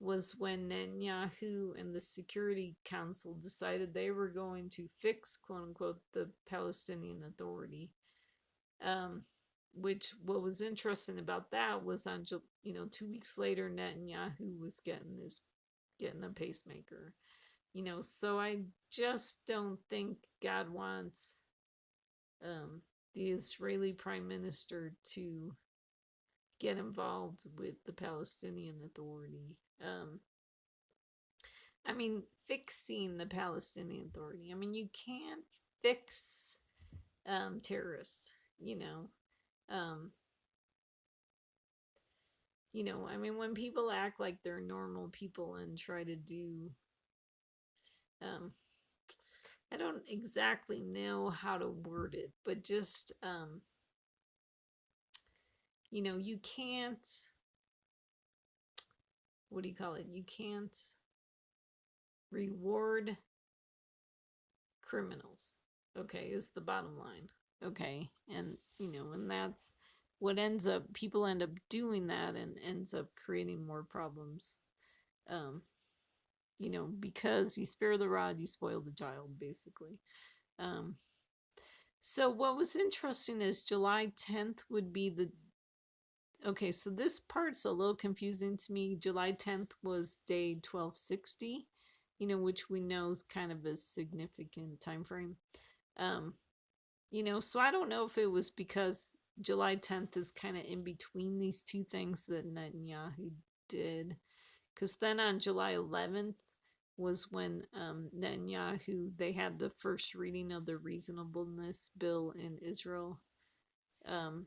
was when Netanyahu and the Security Council decided they were going to fix, quote unquote, the Palestinian Authority. Which what was interesting about that was on 2 weeks later, Netanyahu was getting a pacemaker. So I just don't think God wants the Israeli Prime Minister to get involved with the Palestinian Authority. I mean, fixing the Palestinian Authority. I mean, you can't fix terrorists. Um, I mean, when people act like they're normal people and try to do, um, I don't exactly know how to word it, but just, you can't, what do you call it? You can't reward criminals. Okay, is the bottom line. Okay, and that's what people end up doing that and ends up creating more problems. Um, because you spare the rod, you spoil the child, basically. Um, so what was interesting is July 10th would be okay, so this part's a little confusing to me. July 10th was day 1260, which we know is kind of a significant time frame. So I don't know if it was because July 10th is kind of in between these two things that Netanyahu did. Because then on July 11th was when Netanyahu, they had the first reading of the reasonableness bill in Israel. And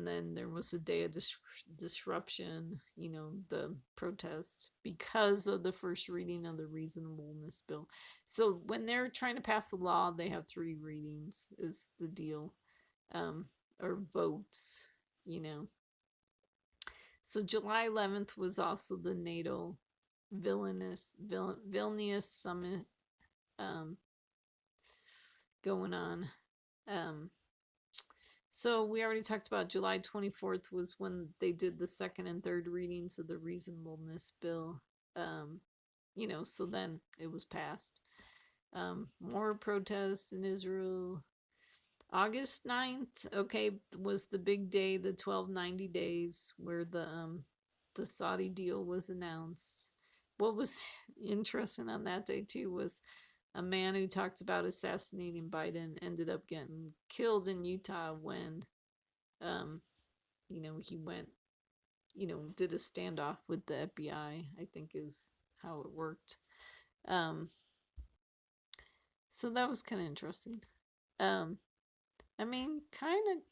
then there was a day of disruption, the protests because of the first reading of the reasonableness bill. So when they're trying to pass a law, they have 3 readings is the deal, or votes, So July 11th was also the NATO Vilnius summit going on. So we already talked about July 24th was when they did the second and third readings of the reasonableness bill. So then it was passed. More protests in Israel. August 9th, okay, was the big day, the 1290 days, where the Saudi deal was announced. What was interesting on that day too was a man who talked about assassinating Biden ended up getting killed in Utah when he went, did a standoff with the FBI, I think is how it worked. So that was kind of interesting. I mean,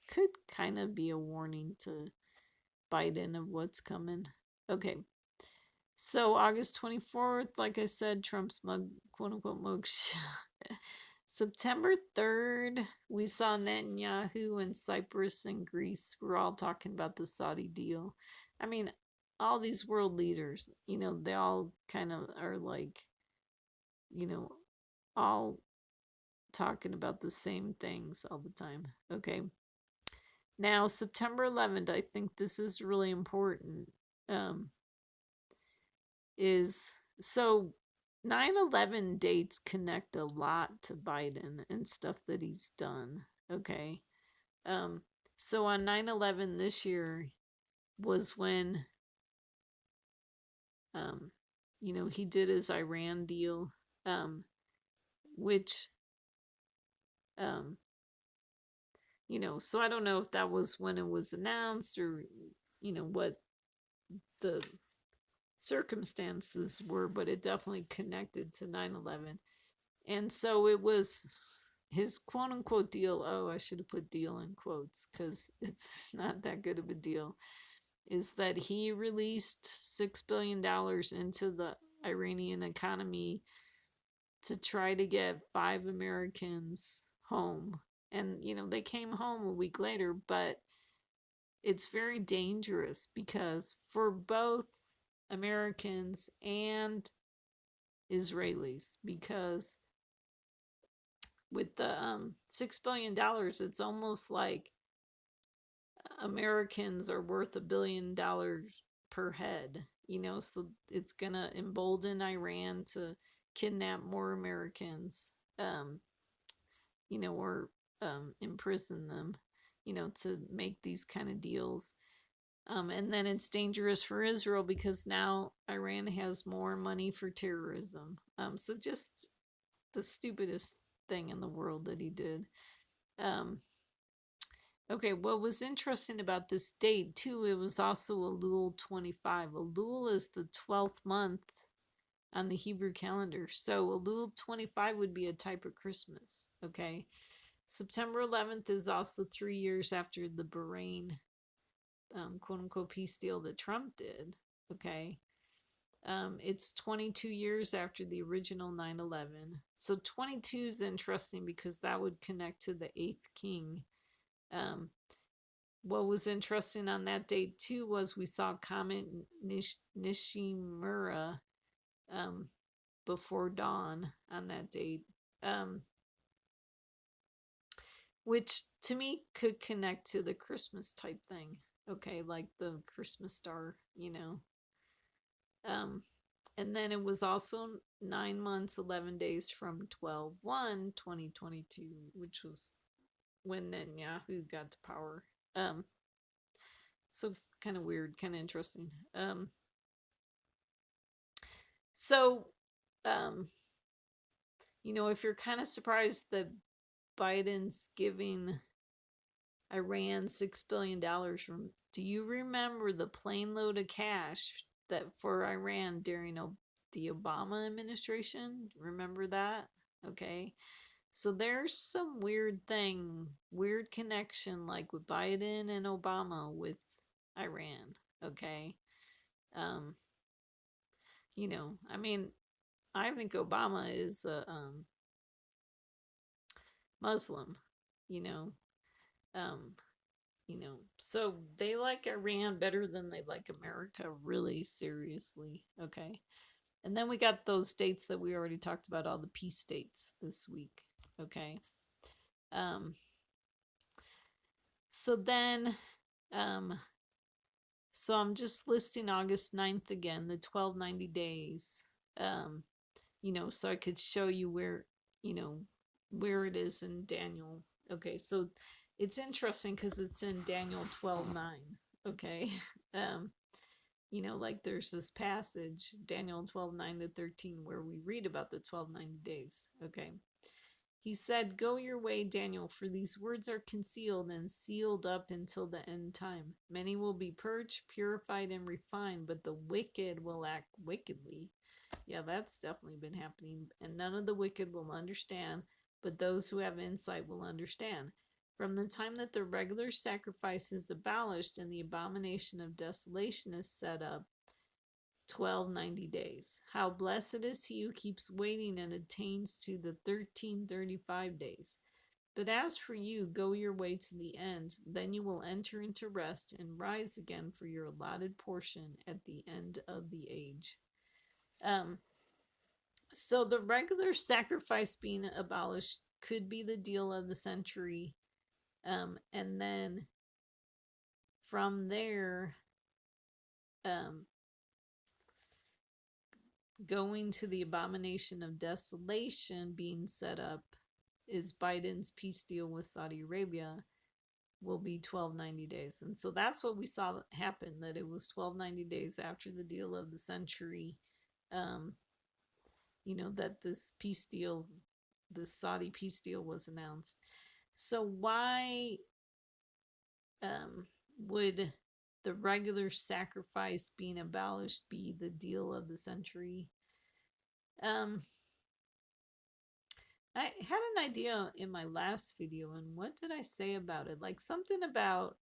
could be a warning to Biden of what's coming. Okay. So August 24th, like I said, Trump's quote unquote mug. September 3rd, we saw Netanyahu and Cyprus and Greece. We're all talking about the Saudi deal. I mean, all these world leaders, they all kind of are like, all talking about the same things all the time. Okay. Now, September 11th, I think this is really important. Is so 9/11 dates connect a lot to Biden and stuff that he's done. Okay. So on 9/11 this year was when he did his Iran deal, which so I don't know if that was when it was announced or what the circumstances were, but it definitely connected to 9/11. And so it was his quote unquote deal. Oh, I should have put deal in quotes because it's not that good of a deal. Is that he released $6 billion into the Iranian economy to try to get 5 Americans home. And, they came home a week later, but it's very dangerous because for both Americans and Israelis, because with the $6 billion, it's almost like Americans are worth $1 billion per head, so it's gonna embolden Iran to kidnap more Americans, or imprison them, to make these kind of deals. And then it's dangerous for Israel because now Iran has more money for terrorism. So just the stupidest thing in the world that he did. Okay, what was interesting about this date too, it was also Elul 25. Elul is the 12th month on the Hebrew calendar. So Elul 25 would be a type of Christmas. Okay. September 11th is also 3 years after the Bahrain quote unquote peace deal that Trump did. Okay. It's 22 years after the original 9/11. So 22 is interesting because that would connect to the eighth king. What was interesting on that date too was we saw Comet Nishimura before dawn on that date, which to me could connect to the Christmas type thing. Okay, like the Christmas star, and then it was also 9 months, 11 days from 12/1/2022, which was when Netanyahu got to power. So kind of weird, kind of interesting. So, if you're kind of surprised that Biden's giving Iran $6 billion from, do you remember the plane load of cash that for Iran during the Obama administration? Remember that? Okay. So there's some weird connection like with Biden and Obama with Iran. Okay. I mean, I think Obama is a Muslim, you know. So they like Iran better than they like America, really seriously. Okay. And then we got those states that we already talked about, all the peace states this week. Okay. So then, so I'm just listing August 9th again, the 1290 days, so I could show you where it is in Daniel. Okay, so it's interesting because it's in Daniel 12:9. Okay. Like there's this passage, Daniel 12:9-13, where we read about the 1290 days. Okay. He said, "Go your way, Daniel, for these words are concealed and sealed up until the end time. Many will be purged, purified, and refined, but the wicked will act wickedly." Yeah, that's definitely been happening. "And none of the wicked will understand, but those who have insight will understand. From the time that the regular sacrifice is abolished and the abomination of desolation is set up, 1290 days. How blessed is he who keeps waiting and attains to the 1335 days. But as for you, go your way to the end, then you will enter into rest and rise again for your allotted portion at the end of the age." So the regular sacrifice being abolished could be the deal of the century. And then from there, going to the abomination of desolation being set up is Biden's peace deal with Saudi Arabia will be 1290 days. And so that's what we saw happen, that it was 1290 days after the deal of the century, that this peace deal, this Saudi peace deal was announced. So why would the regular sacrifice being abolished be the deal of the century? I had an idea in my last video, and what did I say about it? Like something about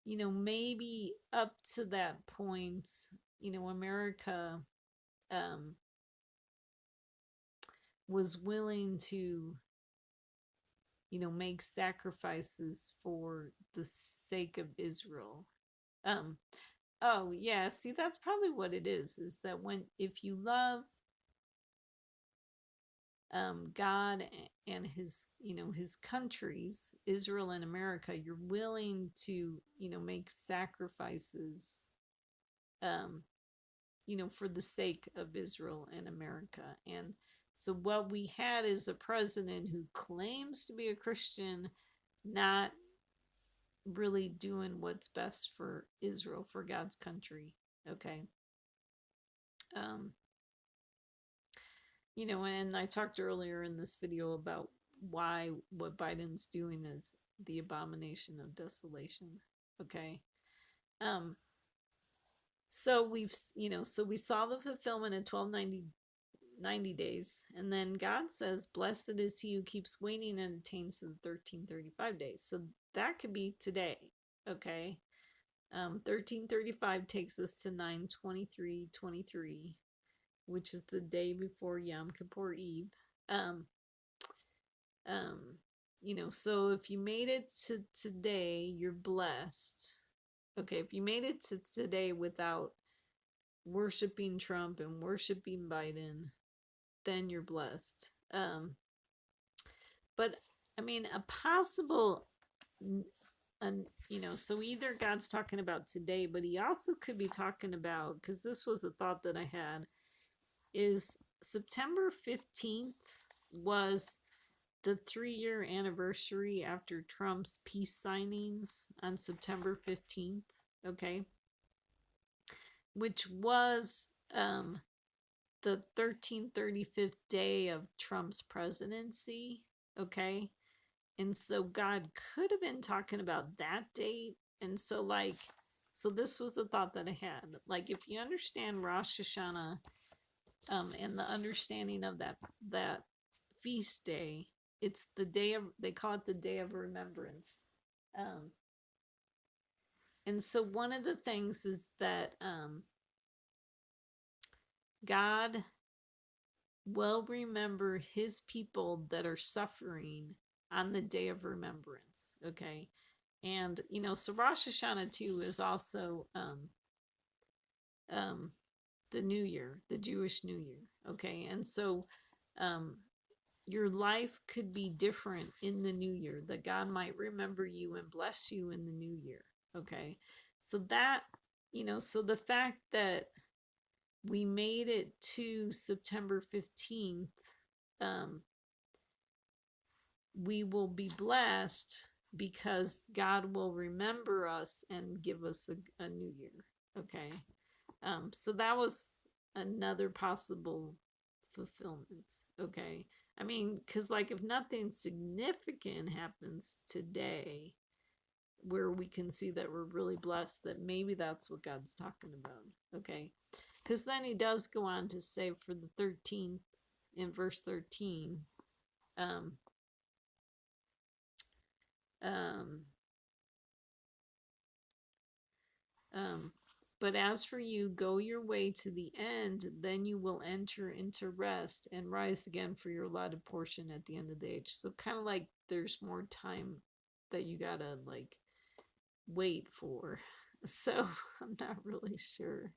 maybe up to that point, America was willing to make sacrifices for the sake of Israel. Oh yeah, see, that's probably what it is that if you love God and his, his countries, Israel and America, you're willing to, make sacrifices, um, for the sake of Israel and America. And so what we had is a president who claims to be a Christian, not really doing what's best for Israel, for God's country. Okay. Um, and I talked earlier in this video about why what Biden's doing is the abomination of desolation. Okay. Um, so so we saw the fulfillment in 1290 days, and then God says, "Blessed is he who keeps waiting and attains to the 1335 days." So that could be today. Okay. 1335 takes us to 9/23/23, which is the day before Yom Kippur Eve. Um, so if you made it to today, you're blessed. Okay, if you made it to today without worshiping Trump and worshiping Biden, then you're blessed. But I mean, a possible, so either God's talking about today, but he also could be talking about, because this was a thought that I had, is September 15th was the 3-year anniversary after Trump's peace signings on September 15th, okay? Which was the 1335th day of Trump's presidency, okay? And so God could have been talking about that date. And so, so this was the thought that I had. Like, if you understand Rosh Hashanah, and the understanding of that feast day, it's the day of, they call it the day of remembrance. And so one of the things is that God will remember his people that are suffering on the day of remembrance. Okay. And so Rosh Hashanah too is also the New Year, the Jewish New Year. Okay. And so your life could be different in the new year, that God might remember you and bless you in the new year. Okay. So that, so the fact that we made it to September 15th, we will be blessed because God will remember us and give us a new year. Okay. So that was another possible fulfillment. Okay. I mean, because like if nothing significant happens today where we can see that we're really blessed, that maybe that's what God's talking about. Okay. Because then he does go on to say for the 13th, in verse 13, um, um, but as for you, go your way to the end, then you will enter into rest and rise again for your allotted portion at the end of the age. So kind of like there's more time that you gotta like wait for. So I'm not really sure.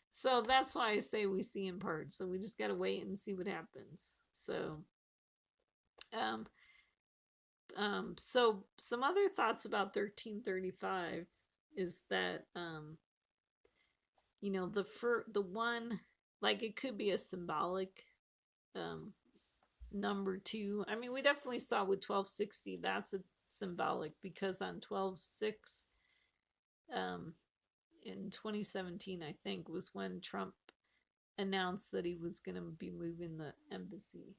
So that's why I say we see in part. So we just gotta wait and see what happens. So so some other thoughts about 1335 is that the one, like it could be a symbolic number two. I mean, we definitely saw with 1260 that's a symbolic, because on 12/6 in 2017, I think, was when Trump announced that he was going to be moving the embassy.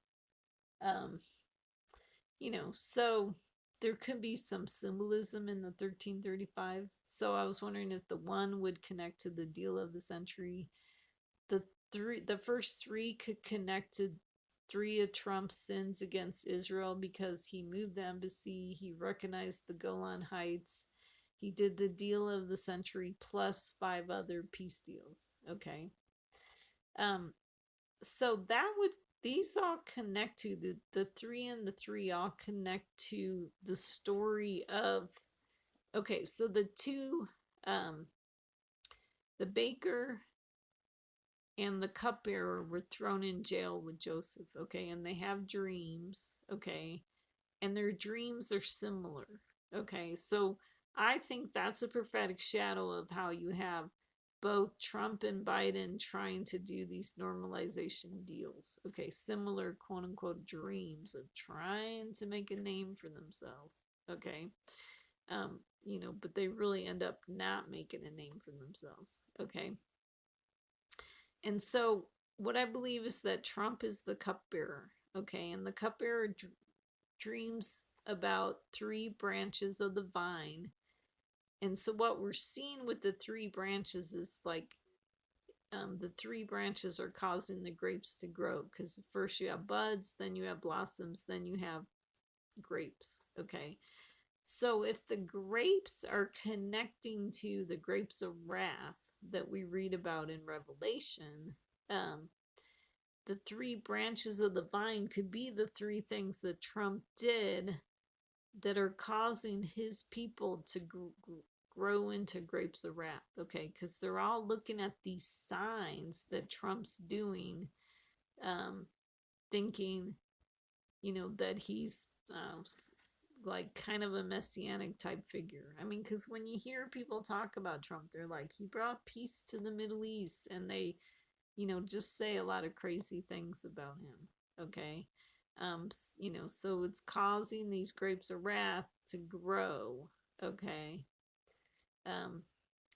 So there could be some symbolism in the 1335. So I was wondering if the one would connect to the deal of the century. The first three could connect to 3 of Trump's sins against Israel, because he moved the embassy, he recognized the Golan Heights, he did the deal of the century plus 5 other peace deals. Okay. So that would, these all connect to the 3 and the 3 all connect to the story of, okay, so the two, the baker and the cupbearer were thrown in jail with Joseph, okay, and they have dreams, okay, and their dreams are similar, okay. So I think that's a prophetic shadow of how you have both Trump and Biden trying to do these normalization deals, okay, similar quote unquote dreams of trying to make a name for themselves, okay. But they really end up not making a name for themselves, okay. And so what I believe is that Trump is the cupbearer, okay, and the cupbearer dreams about three branches of the vine. And so what we're seeing with the three branches is like the three branches are causing the grapes to grow, because first you have buds, then you have blossoms, then you have grapes, okay. So if the grapes are connecting to the grapes of wrath that we read about in Revelation, the three branches of the vine could be the three things that Trump did that are causing his people to grow into grapes of wrath, okay? Because they're all looking at these signs that Trump's doing, thinking, that he's like kind of a messianic type figure. I mean, because when you hear people talk about Trump, they're like, he brought peace to the Middle East, and they, just say a lot of crazy things about him. Okay. So it's causing these grapes of wrath to grow. Okay. Um,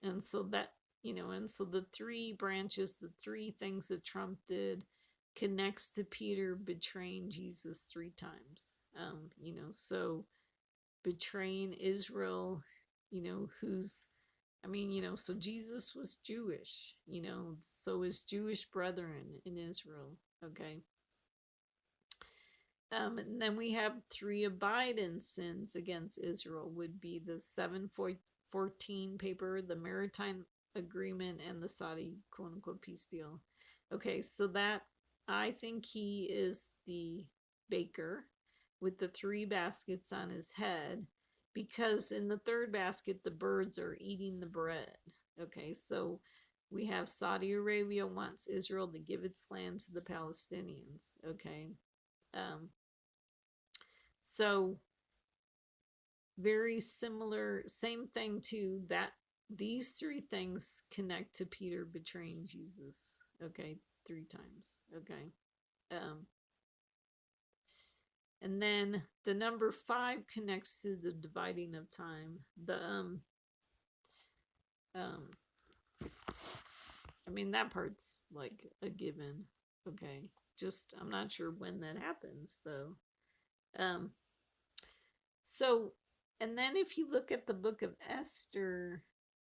and so that, and so the three branches, the three things that Trump did connects to Peter betraying Jesus 3 times. So betraying Israel, who's, so Jesus was Jewish, so is Jewish brethren in Israel, okay? And then we have three of Biden's sins against Israel would be the 714 paper, the maritime agreement, and the Saudi quote unquote peace deal. Okay, so that I think he is the baker with the three baskets on his head, because in the third basket the birds are eating the bread. Okay, so we have Saudi Arabia wants Israel to give its land to the Palestinians. Okay. Um, so very similar, same thing to that. These three things connect to Peter betraying Jesus. Okay, 3 times. Okay. Um, and then the number 5 connects to the dividing of time. Um, that part's like a given. Okay. Just, I'm not sure when that happens though. Um, So, and then if you look at the book of Esther,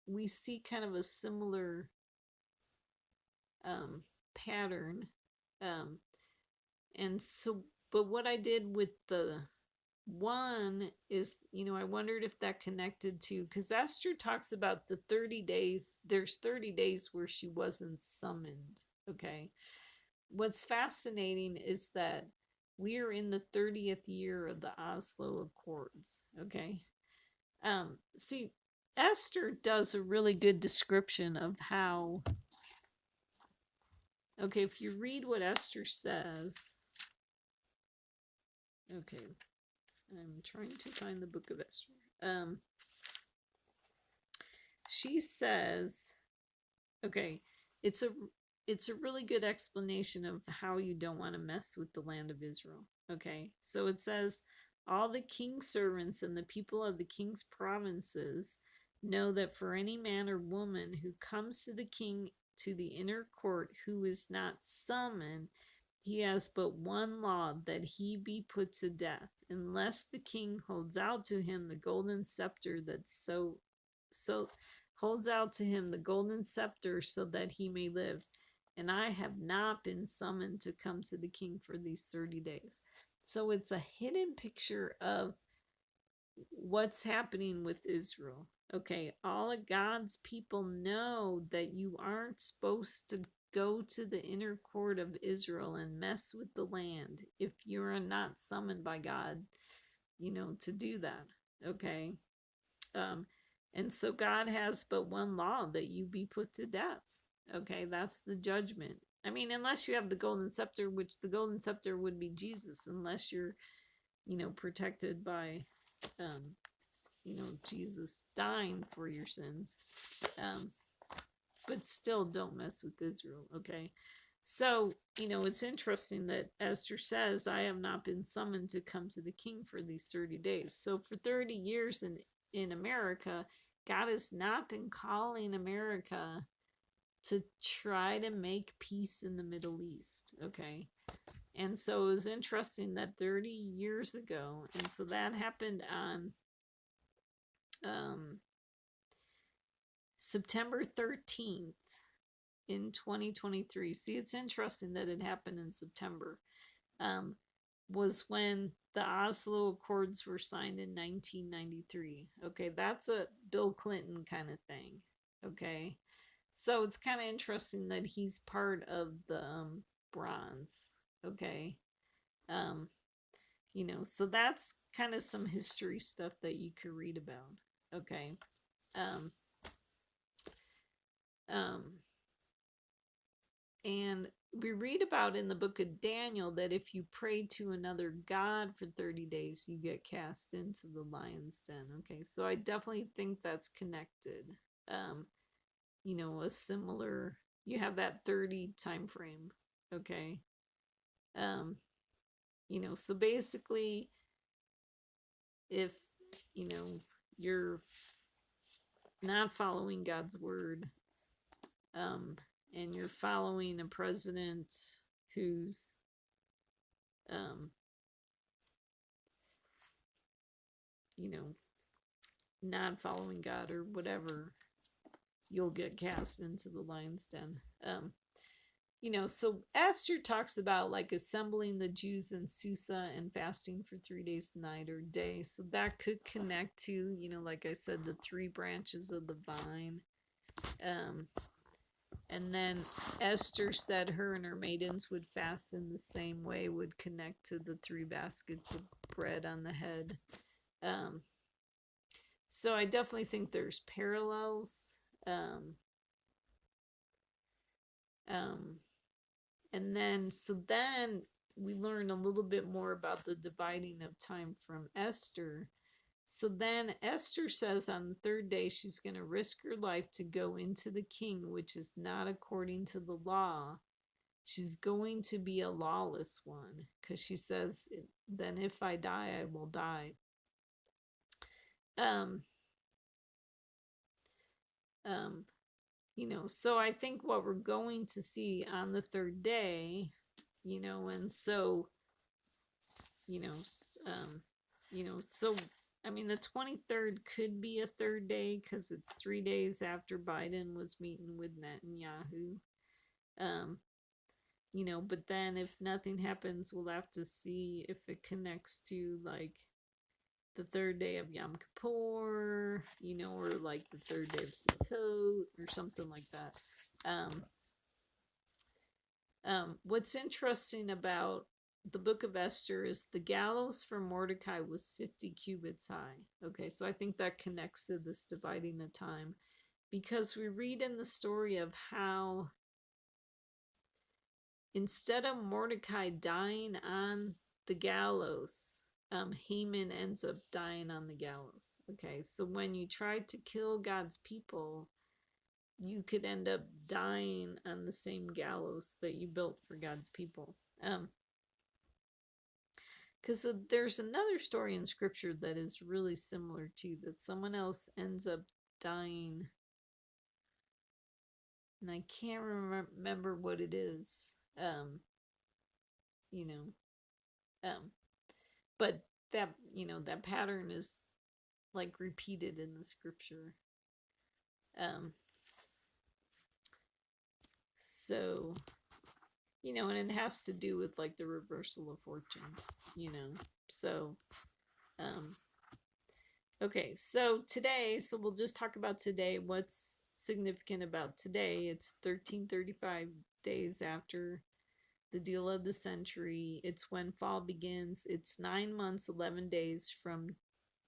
we see kind of a similar pattern. Um, and so, but what I did with the one is, I wondered if that connected to, because Esther talks about the 30 days, there's 30 days where she wasn't summoned. Okay. What's fascinating is that we are in the 30th year of the Oslo Accords. Okay. See, Esther does a really good description of how, okay, if you read what Esther says, okay, I'm trying to find the book of Esther. She says, okay, it's a it's a really good explanation of how you don't want to mess with the land of Israel. Okay, so it says, all the king's servants and the people of the king's provinces know that for any man or woman who comes to the king to the inner court who is not summoned, he has but one law, that he be put to death, unless the king holds out to him the golden scepter that's so holds out to him the golden scepter so that he may live. And I have not been summoned to come to the king for these 30 days. So it's a hidden picture of what's happening with Israel. Okay, all of God's people know that you aren't supposed to go to the inner court of Israel and mess with the land if you're not summoned by God, to do that. Okay. And so God has but one law, that you be put to death. Okay, that's the judgment. I mean, unless you have the golden scepter, which the golden scepter would be Jesus, unless you're, protected by, um, Jesus dying for your sins. Um, but still, don't mess with Israel, okay? So, it's interesting that Esther says, I have not been summoned to come to the king for these 30 days. So, for 30 years in America, God has not been calling America to try to make peace in the Middle East, okay? And so it was interesting that 30 years ago, and so that happened on um, September 13th in 2023. See, it's interesting that it happened in September. Was when the Oslo Accords were signed in 1993. Okay, that's a Bill Clinton kind of thing. Okay, so it's kind of interesting that he's part of the bronze. Okay, um, so that's kind of some history stuff that you could read about. Okay, um, um, and we read about in the book of Daniel that if you pray to another god for 30 days, you get cast into the lion's den. Okay, so I definitely think that's connected. Um, a similar, you have that 30 time frame. Okay. Um, so basically, if, you're not following God's word, and you're following a president who's, um, you know, not following God or whatever, you'll get cast into the lion's den. So Esther talks about like assembling the Jews in Susa and fasting for 3 days, night or day. So that could connect to, like I said, the three branches of the vine. And then Esther said her and her maidens would fast in the same way, would connect to the three baskets of bread on the head. So I definitely think there's parallels. And then we learn a little bit more about the dividing of time from Esther. So then Esther says on the third day she's going to risk her life to go into the king, which is not according to the law. She's going to be a lawless one because she says, then if I die, I will die. Um, um, so I think what we're going to see on the third day, and so, you know, so I mean, the 23rd could be a third day because it's 3 days after Biden was meeting with Netanyahu. But then if nothing happens, we'll have to see if it connects to like the third day of Yom Kippur, or like the third day of Sukkot or something like that. What's interesting about the book of Esther is the gallows for Mordecai was 50 cubits high. Okay, so I think that connects to this dividing of time because we read in the story of how instead of Mordecai dying on the gallows, Haman ends up dying on the gallows. Okay, so when you try to kill God's people, you could end up dying on the same gallows that you built for God's people. Because there's another story in scripture that is really similar to that someone else ends up dying, and I can't remember what it is. You know, but that pattern is like repeated in the scripture. So and it has to do with like the reversal of fortunes. So okay, so today, so we'll just talk about today. What's significant about today? It's 1335 days after the deal of the century. It's when fall begins. It's 9 months, 11 days from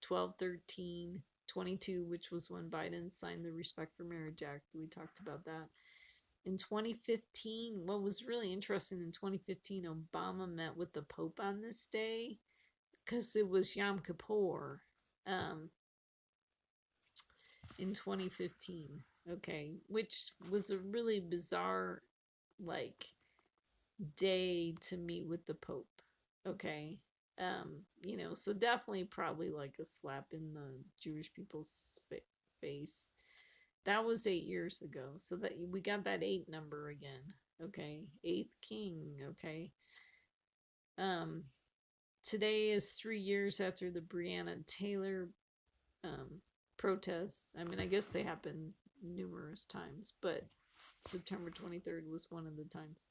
12/13/22, which was when Biden signed the Respect for Marriage Act. We talked about that. In 2015, what was really interesting in 2015, Obama met with the Pope on this day because it was Yom Kippur in 2015. Okay, which was a really bizarre, like, day to meet with the Pope. Okay. So definitely probably like a slap in the Jewish people's face. That was 8 years ago. So that we got that 8 number again. Okay. Eighth king. Okay. Um, Today is 3 years after the Breonna Taylor protests. I mean, I guess they happened numerous times, but September 23rd was one of the times.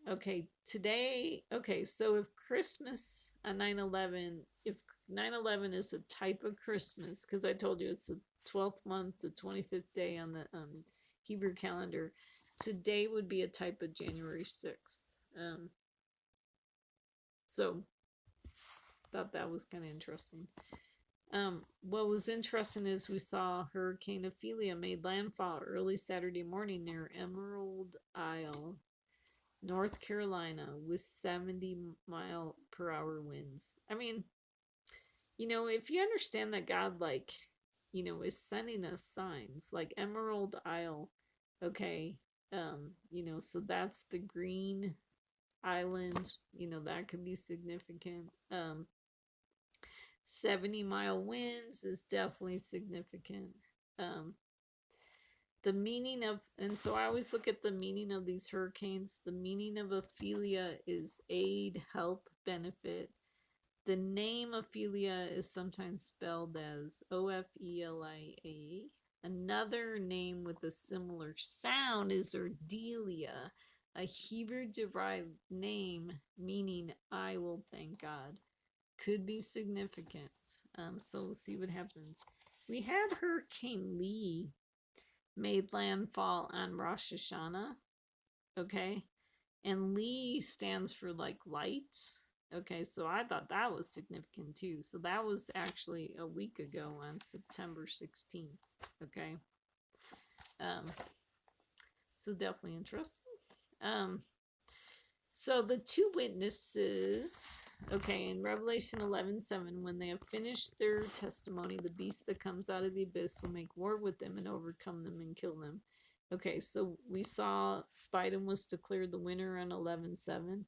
Okay, today, okay, so if Christmas on 9/11, if 9/11 is a type of Christmas, because I told you it's the 12th month, the 25th day on the Hebrew calendar, today would be a type of January 6th. So thought that was kind of interesting. What was interesting is we saw Hurricane Ophelia made landfall early Saturday morning near Emerald Isle, North Carolina, with 70-mile-per-hour winds. I mean, if you understand that God, like, is sending us signs, like Emerald Isle, okay, so that's the green island, that could be significant. 70-mile winds is definitely significant. The meaning of, and so I always look at the meaning of these hurricanes. The meaning of Ophelia is aid, help, benefit. The name Ophelia is sometimes spelled as Ophelia. Another name with a similar sound is Erdelia, a Hebrew derived name meaning I will thank God. Could be significant. So we'll see what happens. We had Hurricane Lee made landfall on Rosh Hashanah. Okay. And Lee stands for like light. Okay, so I thought that was significant too. So that was actually a week ago on September 16th. Okay. So definitely interesting. So the two witnesses, okay, in Revelation 11:7, when they have finished their testimony, the beast that comes out of the abyss will make war with them and overcome them and kill them. Okay, so we saw Biden was declared the winner on 11:7.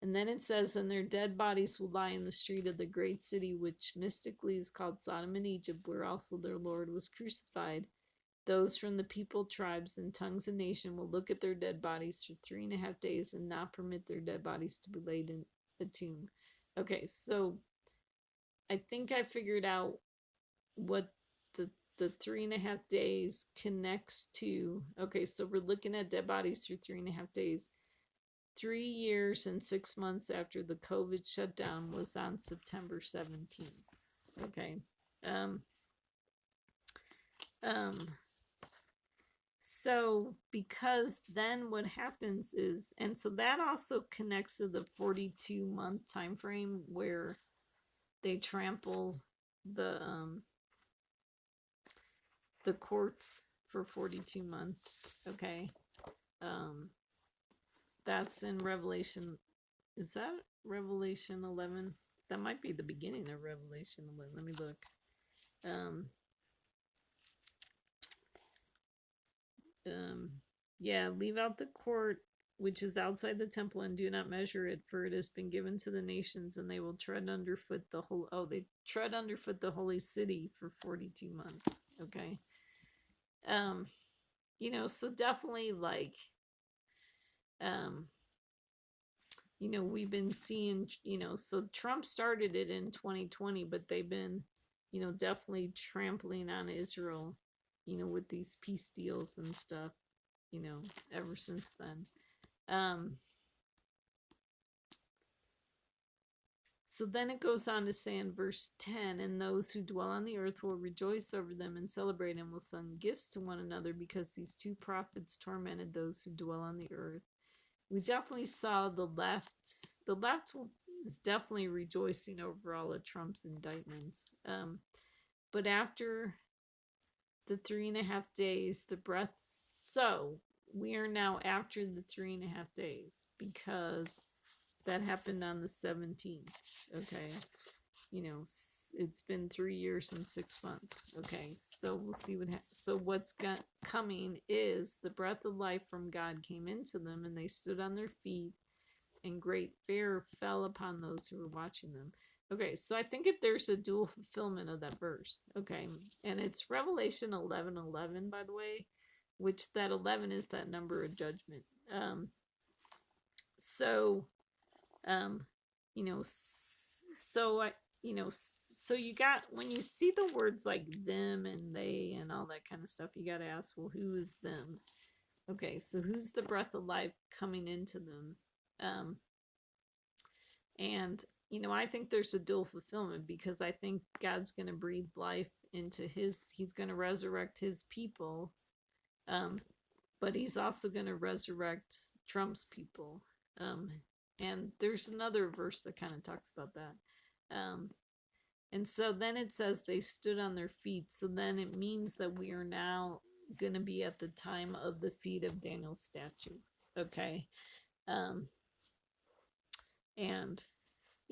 And then it says, and their dead bodies will lie in the street of the great city, which mystically is called Sodom and Egypt, where also their Lord was crucified. Those from the people, tribes, and tongues and nation will look at their dead bodies for 3.5 days and not permit their dead bodies to be laid in a tomb. Okay, so I think I figured out what the 3.5 days connects to. Okay, so we're looking at dead bodies for 3.5 days. 3 years and 6 months after the COVID shutdown was on September 17th. Okay. So because then what happens is, and so that also connects to the 42-month time frame where they trample the courts for 42 months. Okay. That's in Revelation. Is that Revelation 11? That might be the beginning of Revelation 11. Let me look. Yeah, leave out the court which is outside the temple and do not measure it, for it has been given to the nations, and they will tread underfoot the whole. Oh, they tread underfoot the holy city for 42 months. Okay. So definitely like, we've been seeing, so Trump started it in 2020, but they've been, definitely trampling on Israel, with these peace deals and stuff, ever since then. So then it goes on to say in verse 10, and those who dwell on the earth will rejoice over them and celebrate and will send gifts to one another because these two prophets tormented those who dwell on the earth. We definitely saw the left is definitely rejoicing over all of Trump's indictments. But after the 3.5 days, the breath. So we are now after the 3.5 days because that happened on the 17th. Okay. It's been 3 years and 6 months. Okay. So we'll see so what's coming is the breath of life from God came into them, and they stood on their feet, and great fear fell upon those who were watching them. Okay, so I think there's a dual fulfillment of that verse. Okay, and it's Revelation 11:11, by the way, which that 11 is that number of judgment. So, um, so so you got, when you see the words like them and they and all that kind of stuff, you got to ask, well, who is them? Okay, so who's the breath of life coming into them? And I think there's a dual fulfillment, because I think God's going to breathe life into he's going to resurrect his people, but he's also going to resurrect Trump's people. And there's another verse that kind of talks about that. And so then it says they stood on their feet. So then it means that we are now going to be at the time of the feet of Daniel's statue. Okay. And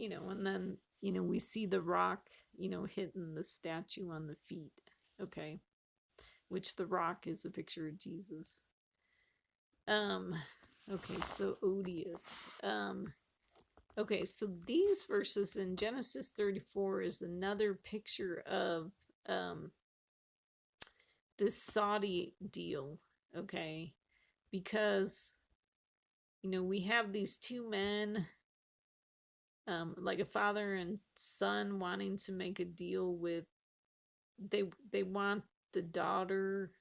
and then, we see the rock, hitting the statue on the feet. Okay. Which the rock is a picture of Jesus. Okay, so odious. Okay, so these verses in Genesis 34 is another picture of this Saudi deal. Okay. Because, we have these two men, like a father and son, wanting to make a deal with, they want the daughter,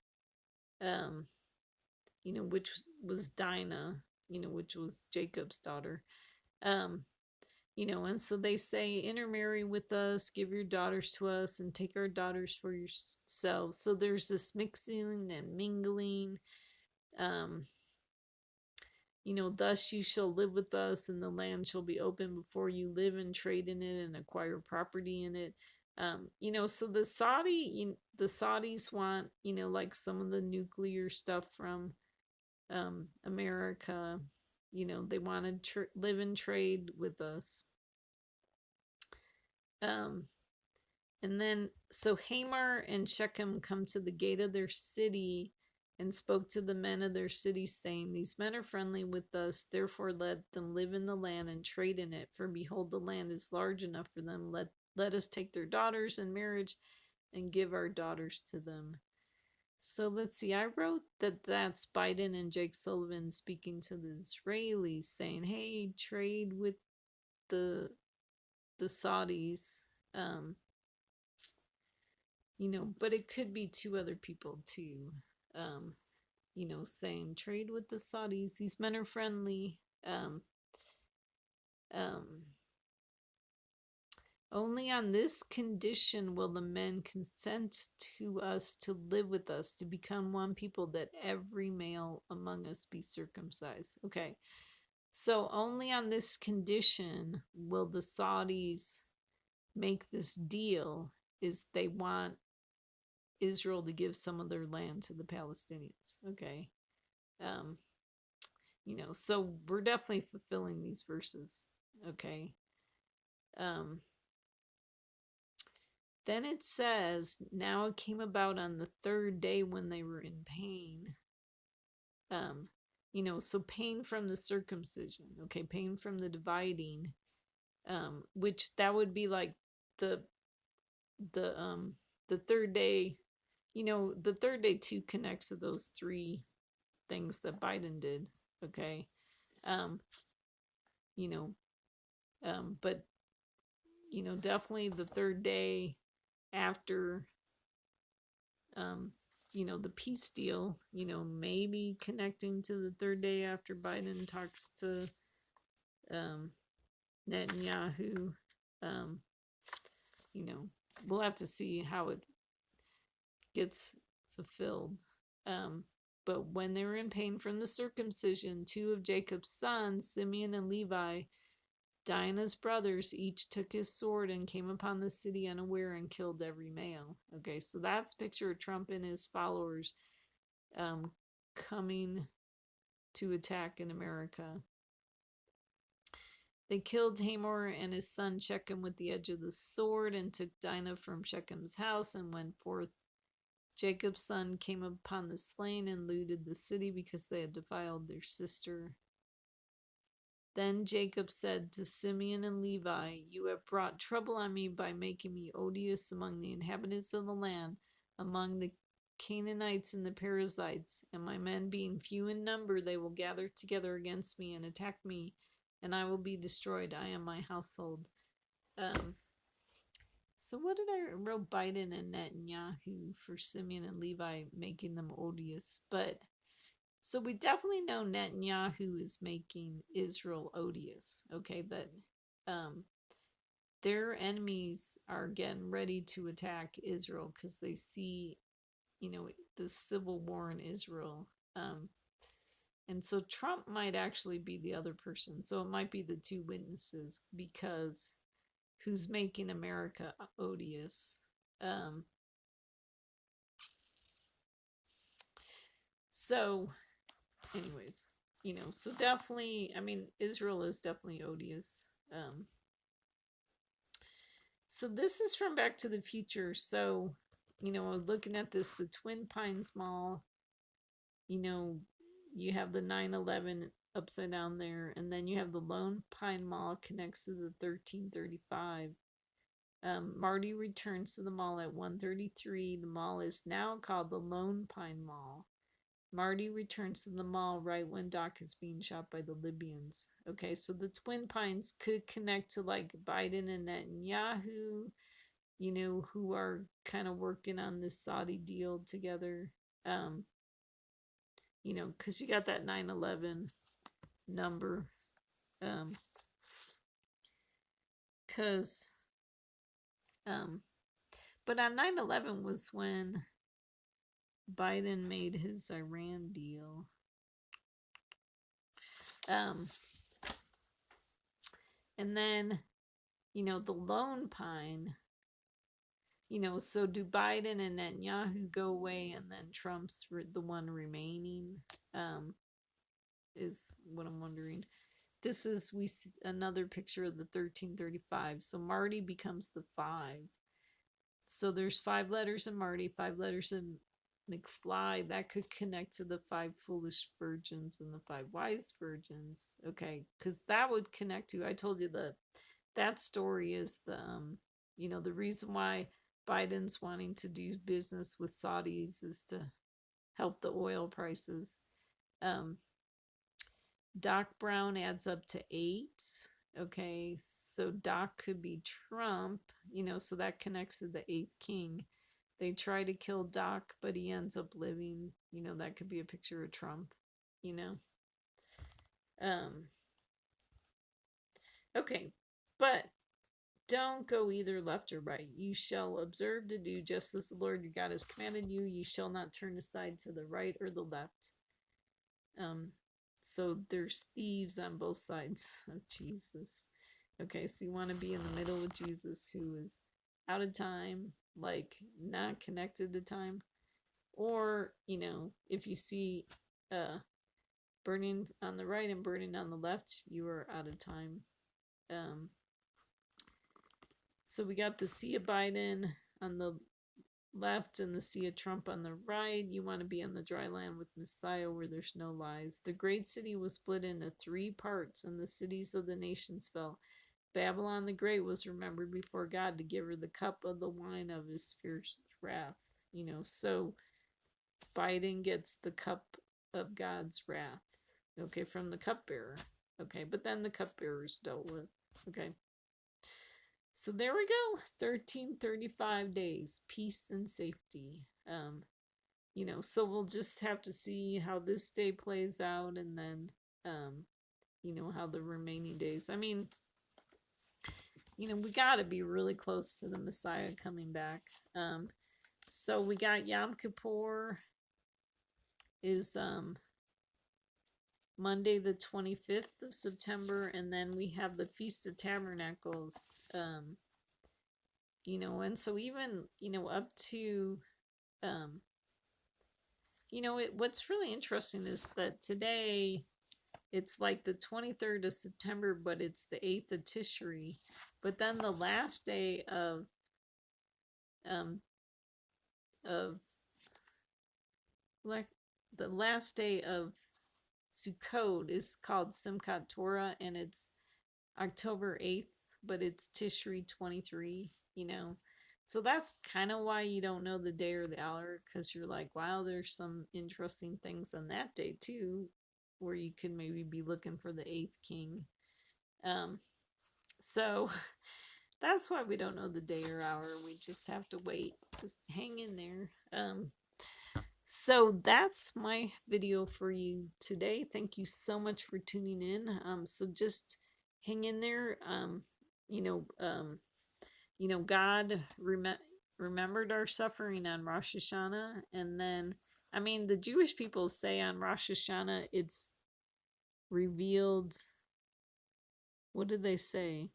which was Dinah, which was Jacob's daughter. And so they say, intermarry with us, give your daughters to us, and take our daughters for yourselves. So there's this mixing and mingling. Thus you shall live with us, and the land shall be open before you, live and trade in it and acquire property in it. So the Saudis want, like some of the nuclear stuff from America. They want to live and trade with us. And then, so Hamor and Shechem come to the gate of their city and spoke to the men of their city, saying, these men are friendly with us, therefore let them live in the land and trade in it. For behold, the land is large enough for them. Let us take their daughters in marriage and give our daughters to them. So let's see, I wrote that's Biden and Jake Sullivan speaking to the Israelis, saying, hey, trade with the Saudis. But it could be two other people too, saying trade with the Saudis. These men are friendly. Only on this condition will the men consent to us to live with us, to become one people, that every male among us be circumcised. Okay. So only on this condition will the Saudis make this deal, is they want Israel to give some of their land to the Palestinians. Okay. So we're definitely fulfilling these verses. Okay. Then it says, now it came about on the third day when they were in pain. So pain from the circumcision. Okay. Pain from the dividing, which that would be like the third day. The third day too connects to those three things that Biden did. Okay. But definitely the third day after the peace deal, maybe connecting to the third day after Biden talks to Netanyahu. We'll have to see how it gets fulfilled. But when they were in pain from the circumcision, two of Jacob's sons, Simeon and Levi, Dinah's brothers each took his sword and came upon the city unaware and killed every male. Okay, so that's a picture of Trump and his followers coming to attack in America. They killed Hamor and his son Shechem with the edge of the sword and took Dinah from Shechem's house and went forth. Jacob's son came upon the slain and looted the city because they had defiled their sister. Then Jacob said to Simeon and Levi, "You have brought trouble on me by making me odious among the inhabitants of the land, among the Canaanites and the Perizzites, and my men being few in number, they will gather together against me and attack me, and I will be destroyed, I and my household." So what did I wrote Biden and Netanyahu for Simeon and Levi, making them odious, but so we definitely know Netanyahu is making Israel odious. Okay, that their enemies are getting ready to attack Israel because they see, the civil war in Israel. And so Trump might actually be the other person. So it might be the two witnesses, because who's making America odious? So anyways, so definitely, I mean, Israel is definitely odious. So this is from Back to the Future. So, looking at this, the Twin Pines Mall, you have the 9/11 upside down there, and then you have the Lone Pine Mall connects to the 1335. Marty returns to the mall at 1:33. The mall is now called the Lone Pine Mall. Marty returns to the mall right when Doc is being shot by the Libyans. Okay, so the Twin Pines could connect to like Biden and Netanyahu, who are kind of working on this Saudi deal together. Because you got that 9/11 number. But on 9/11 was when Biden made his Iran deal. And then, the Lone Pine, so do Biden and Netanyahu go away and then Trump's the one remaining? Is what I'm wondering. This is we see another picture of the 1335. So Marty becomes the 5. So there's 5 letters in Marty, 5 letters in McFly. That could connect to the 5 foolish virgins and the 5 wise virgins. Okay, because that would connect to. I told you that story is the the reason why Biden's wanting to do business with Saudis is to help the oil prices. Doc Brown adds up to 8. Okay, so Doc could be Trump, so that connects to the 8th king. They try to kill Doc, but he ends up living. That could be a picture of Trump, Okay, but don't go either left or right. You shall observe to do just as the Lord your God has commanded you. You shall not turn aside to the right or the left. So there's thieves on both sides of Jesus. Okay, so you want to be in the middle with Jesus, who is out of time, like not connected to time. Or, if you see burning on the right and burning on the left, you are out of time. So we got the Sea of Biden on the left and the Sea of Trump on the right. You want to be on the dry land with Messiah where there's no lies. The great city was split into 3 parts, and the cities of the nations fell. Babylon the Great was remembered before God to give her the cup of the wine of his fierce wrath. So Biden gets the cup of God's wrath, okay, from the cupbearer. Okay, but then the cupbearer's dealt with. Okay. So there we go. 1335 days, peace and safety. So we'll just have to see how this day plays out, and then how the remaining days. I mean, we got to be really close to the Messiah coming back. So we got Yom Kippur is Monday the 25th of September, and then we have the Feast of Tabernacles. And so even, up to, um, what's really interesting is that today it's like the 23rd of September, but it's the 8th of Tishri. But then the last day um, of like the last day of Sukkot is called Simchat Torah, and it's October 8th, but it's Tishri 23, So that's kind of why you don't know the day or the hour, because you're like, wow, there's some interesting things on that day too, where you could maybe be looking for the eighth king. So that's why we don't know the day or hour. We just have to wait. Just hang in there. So that's my video for you today. Thank you so much for tuning in. So just hang in there. God remembered our suffering on Rosh Hashanah, and then, the Jewish people say on Rosh Hashanah it's revealed. What did they say?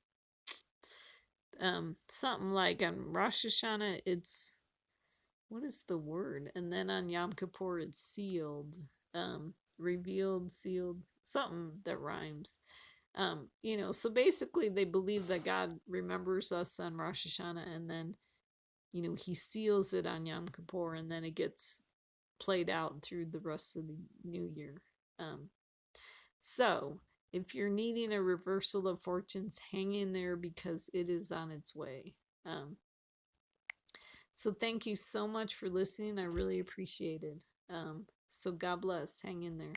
Something like on Rosh Hashanah it's, what is the word? And then on Yom Kippur it's sealed, revealed, sealed, something that rhymes. So basically they believe that God remembers us on Rosh Hashanah, and then, he seals it on Yom Kippur, and then it gets played out through the rest of the new year. So if you're needing a reversal of fortunes, hang in there, because it is on its way. So thank you so much for listening. I really appreciate it. So God bless. Hang in there.